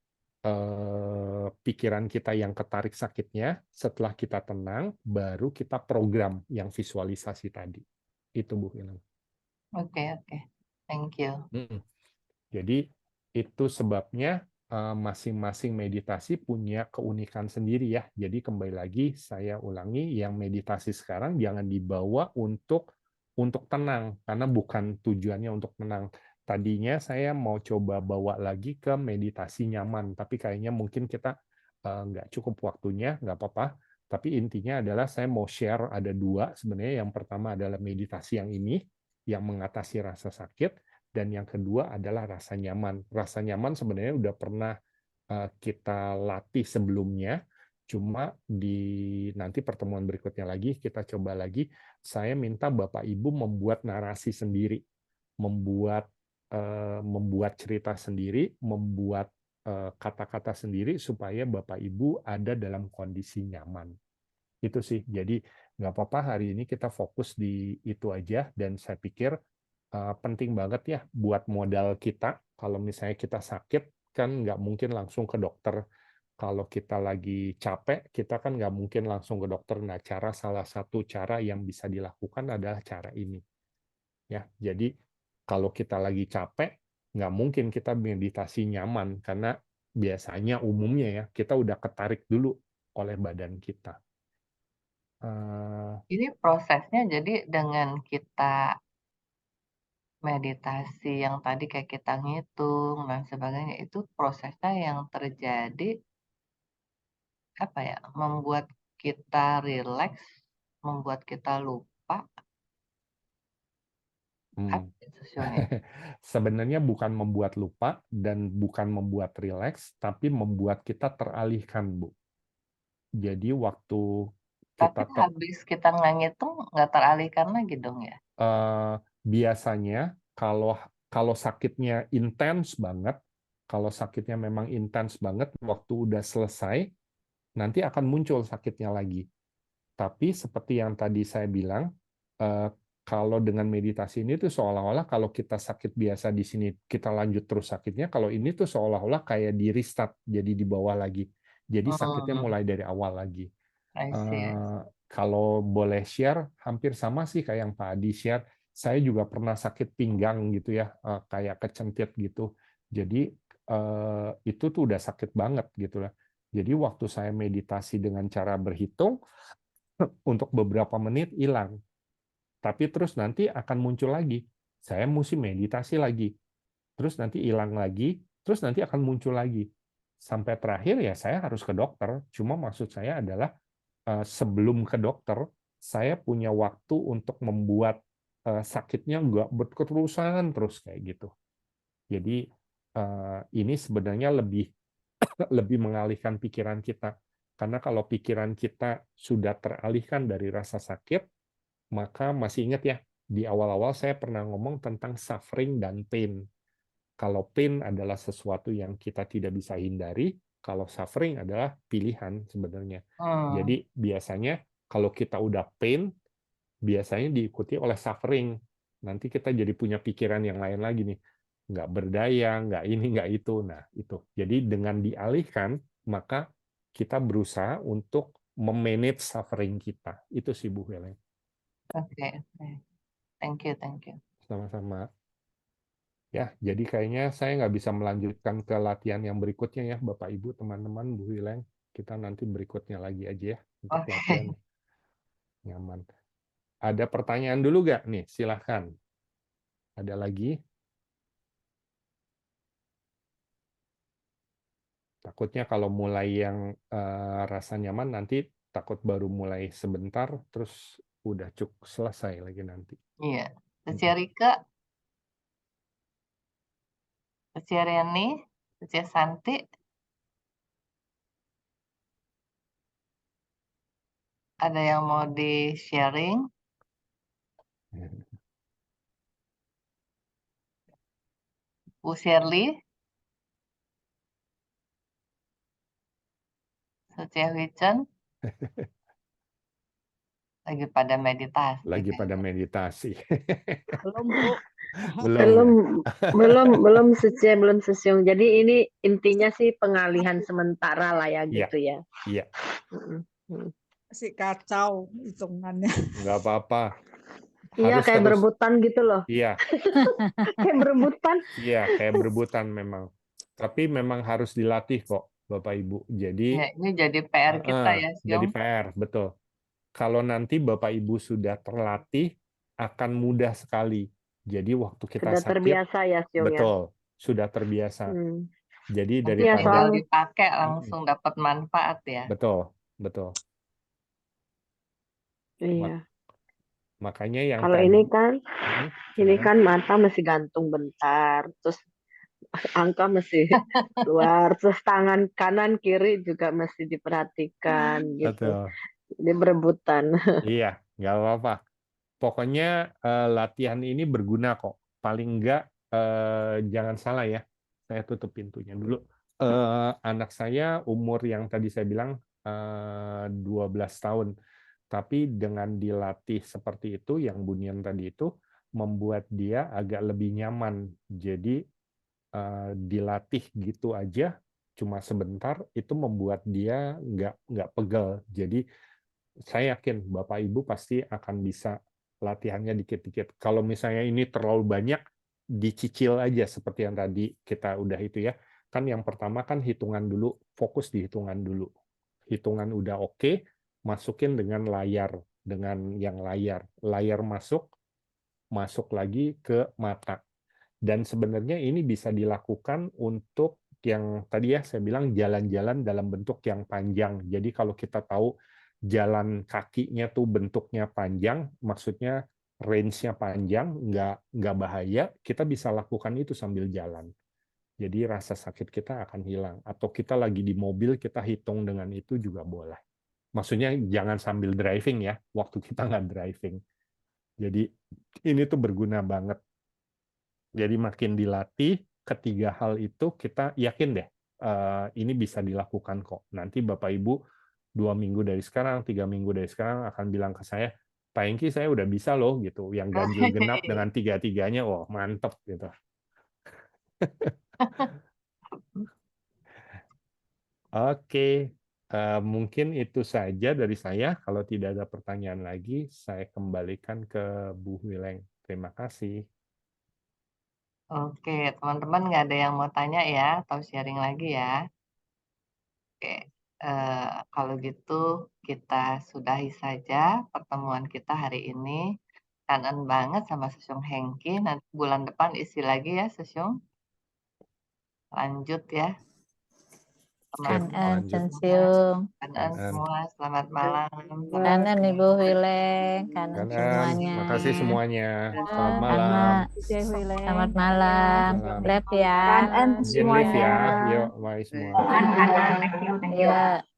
pikiran kita yang ketarik sakitnya, setelah kita tenang, baru kita program yang visualisasi tadi. Itu Bu Hileng. Oke, thank you. Jadi itu sebabnya masing-masing meditasi punya keunikan sendiri ya. Jadi kembali lagi saya ulangi, yang meditasi sekarang jangan dibawa untuk tenang, karena bukan tujuannya untuk tenang. Tadinya saya mau coba bawa lagi ke meditasi nyaman, tapi kayaknya mungkin kita nggak cukup waktunya, nggak apa-apa. Tapi intinya adalah saya mau share ada 2 sebenarnya. Yang pertama adalah meditasi yang ini, yang mengatasi rasa sakit, dan yang kedua adalah rasa nyaman. Rasa nyaman sebenarnya udah pernah kita latih sebelumnya, cuma di nanti pertemuan berikutnya lagi kita coba lagi. Saya minta Bapak Ibu membuat narasi sendiri, membuat cerita sendiri, membuat kata-kata sendiri supaya Bapak Ibu ada dalam kondisi nyaman. Itu sih. Jadi nggak apa-apa hari ini kita fokus di itu aja, dan saya pikir penting banget ya buat modal kita. Kalau misalnya kita sakit, kan nggak mungkin langsung ke dokter. Kalau kita lagi capek, kita kan nggak mungkin langsung ke dokter. Nah, salah satu cara yang bisa dilakukan adalah cara ini. Ya, jadi kalau kita lagi capek, nggak mungkin kita meditasi nyaman, karena biasanya umumnya ya, kita udah ketarik dulu oleh badan kita. Ini prosesnya jadi dengan kita meditasi yang tadi kayak kita ngitung dan sebagainya, itu prosesnya yang terjadi apa ya, membuat kita rileks, membuat kita lupa. Sebenarnya bukan membuat lupa dan bukan membuat rileks, tapi membuat kita teralihkan, Bu. Jadi waktu Tapi habis kita nggak ngitung, nggak teralihkan lagi dong ya? Biasanya kalau sakitnya intens banget, kalau sakitnya memang intens banget, waktu udah selesai, nanti akan muncul sakitnya lagi. Tapi seperti yang tadi saya bilang, kalau dengan meditasi ini tuh seolah-olah kalau kita sakit biasa di sini, kita lanjut terus sakitnya, kalau ini tuh seolah-olah kayak di restart, jadi di bawah lagi. Jadi sakitnya mulai dari awal lagi. Kalau boleh share, hampir sama sih kayak yang Pak Adi share. Saya juga pernah sakit pinggang gitu ya, kayak kecentit gitu. Jadi itu tuh udah sakit banget gitu lah. Jadi waktu saya meditasi dengan cara berhitung, untuk beberapa menit hilang. Tapi terus nanti akan muncul lagi. Saya mesti meditasi lagi. Terus nanti hilang lagi, terus nanti akan muncul lagi. Sampai terakhir ya saya harus ke dokter. Cuma maksud saya adalah sebelum ke dokter, saya punya waktu untuk membuat sakitnya nggak berketerusan terus kayak gitu. Jadi ini sebenarnya lebih mengalihkan pikiran kita. Karena kalau pikiran kita sudah teralihkan dari rasa sakit, maka masih ingat ya, di awal-awal saya pernah ngomong tentang suffering dan pain. Kalau pain adalah sesuatu yang kita tidak bisa hindari, kalau suffering adalah pilihan sebenarnya. Jadi biasanya kalau kita udah pain, biasanya diikuti oleh suffering. Nanti kita jadi punya pikiran yang lain lagi nih. Nggak berdaya, nggak ini, nggak itu. Nah, itu. Jadi dengan dialihkan, maka kita berusaha untuk memanage suffering kita. Itu sih Bu Helen. Oke. Thank you. Sama-sama. Ya, jadi kayaknya saya nggak bisa melanjutkan ke latihan yang berikutnya ya, Bapak Ibu, teman-teman, Bu Helen. Kita nanti berikutnya lagi aja ya untuk latihan nyaman. Ada pertanyaan dulu nggak nih? Silahkan. Ada lagi? Takutnya kalau mulai yang rasa nyaman nanti takut baru mulai sebentar terus udah cukup selesai lagi nanti. Iya. Cia Rika, Cia Reni, Cia Santi. Ada yang mau di-sharing? Bu Shirley? Cia Wicen? Lagi pada meditasi. Lagi pada meditasi. Belum, Bu. belum sesiung. Jadi ini intinya sih pengalihan sementara lah ya gitu ya. Iya. Masih kacau hitungannya. Nggak apa-apa. Iya, kayak berebutan gitu loh. Iya. Kayak berebutan. Iya, kayak berebutan memang. Tapi memang harus dilatih kok, Bapak Ibu. Jadi ya, ini jadi PR kita ya, Siong. Jadi PR, betul. Kalau nanti Bapak Ibu sudah terlatih, akan mudah sekali. Jadi waktu kita sudah sakit, terbiasa ya, Siong, betul, ya? Sudah terbiasa. Jadi dari tinggal dipakai langsung dapat manfaat ya. Betul. Iya. Makanya yang kalau ini kan mata masih gantung bentar, terus angka masih keluar, terus tangan kanan kiri juga masih diperhatikan gitu. Betul. Dia berebutan. Iya, nggak apa-apa. Pokoknya latihan ini berguna kok. Paling enggak jangan salah ya. Saya tutup pintunya dulu. Anak saya umur yang tadi saya bilang 12 tahun. Tapi dengan dilatih seperti itu, yang Bunian tadi itu, membuat dia agak lebih nyaman. Jadi dilatih gitu aja, cuma sebentar, itu membuat dia nggak pegel. Jadi saya yakin Bapak Ibu pasti akan bisa latihannya dikit-dikit. Kalau misalnya ini terlalu banyak, dicicil aja seperti yang tadi kita udah itu ya. Kan yang pertama kan hitungan dulu, fokus di hitungan dulu. Hitungan udah oke, masukin dengan layar, dengan yang layar masuk lagi ke mata. Dan sebenarnya ini bisa dilakukan untuk yang tadi ya saya bilang jalan-jalan dalam bentuk yang panjang. Jadi kalau kita tahu jalan kakinya tuh bentuknya panjang, maksudnya range-nya panjang, nggak bahaya, kita bisa lakukan itu sambil jalan. Jadi rasa sakit kita akan hilang. Atau kita lagi di mobil, kita hitung dengan itu juga boleh. Maksudnya jangan sambil driving ya, waktu kita nggak driving. Jadi ini tuh berguna banget. Jadi makin dilatih, ketiga hal itu kita yakin deh, ini bisa dilakukan kok. Nanti Bapak Ibu 2 minggu dari sekarang, 3 minggu dari sekarang akan bilang ke saya, Pak Hengki saya udah bisa loh gitu. Yang ganjil genap dengan tiga-tiganya, wah mantep gitu. Oke, mungkin itu saja dari saya. Kalau tidak ada pertanyaan lagi, saya kembalikan ke Bu Wileng. Terima kasih. Oke, teman-teman nggak ada yang mau tanya ya, atau sharing lagi ya? Oke, kalau gitu kita sudahi saja pertemuan kita hari ini. Kangen banget sama Susyung Hengki, nanti bulan depan isi lagi ya Susyung. Lanjut ya. Kangen Susyung. Kangen semua, selamat malam. Kangen Ibu Wileng, kangen semuanya. Makasih semuanya. Selamat malam. Selamat malam. Lep ya. Kangen semuanya. Yuk, bye semua. Thank you. Ya.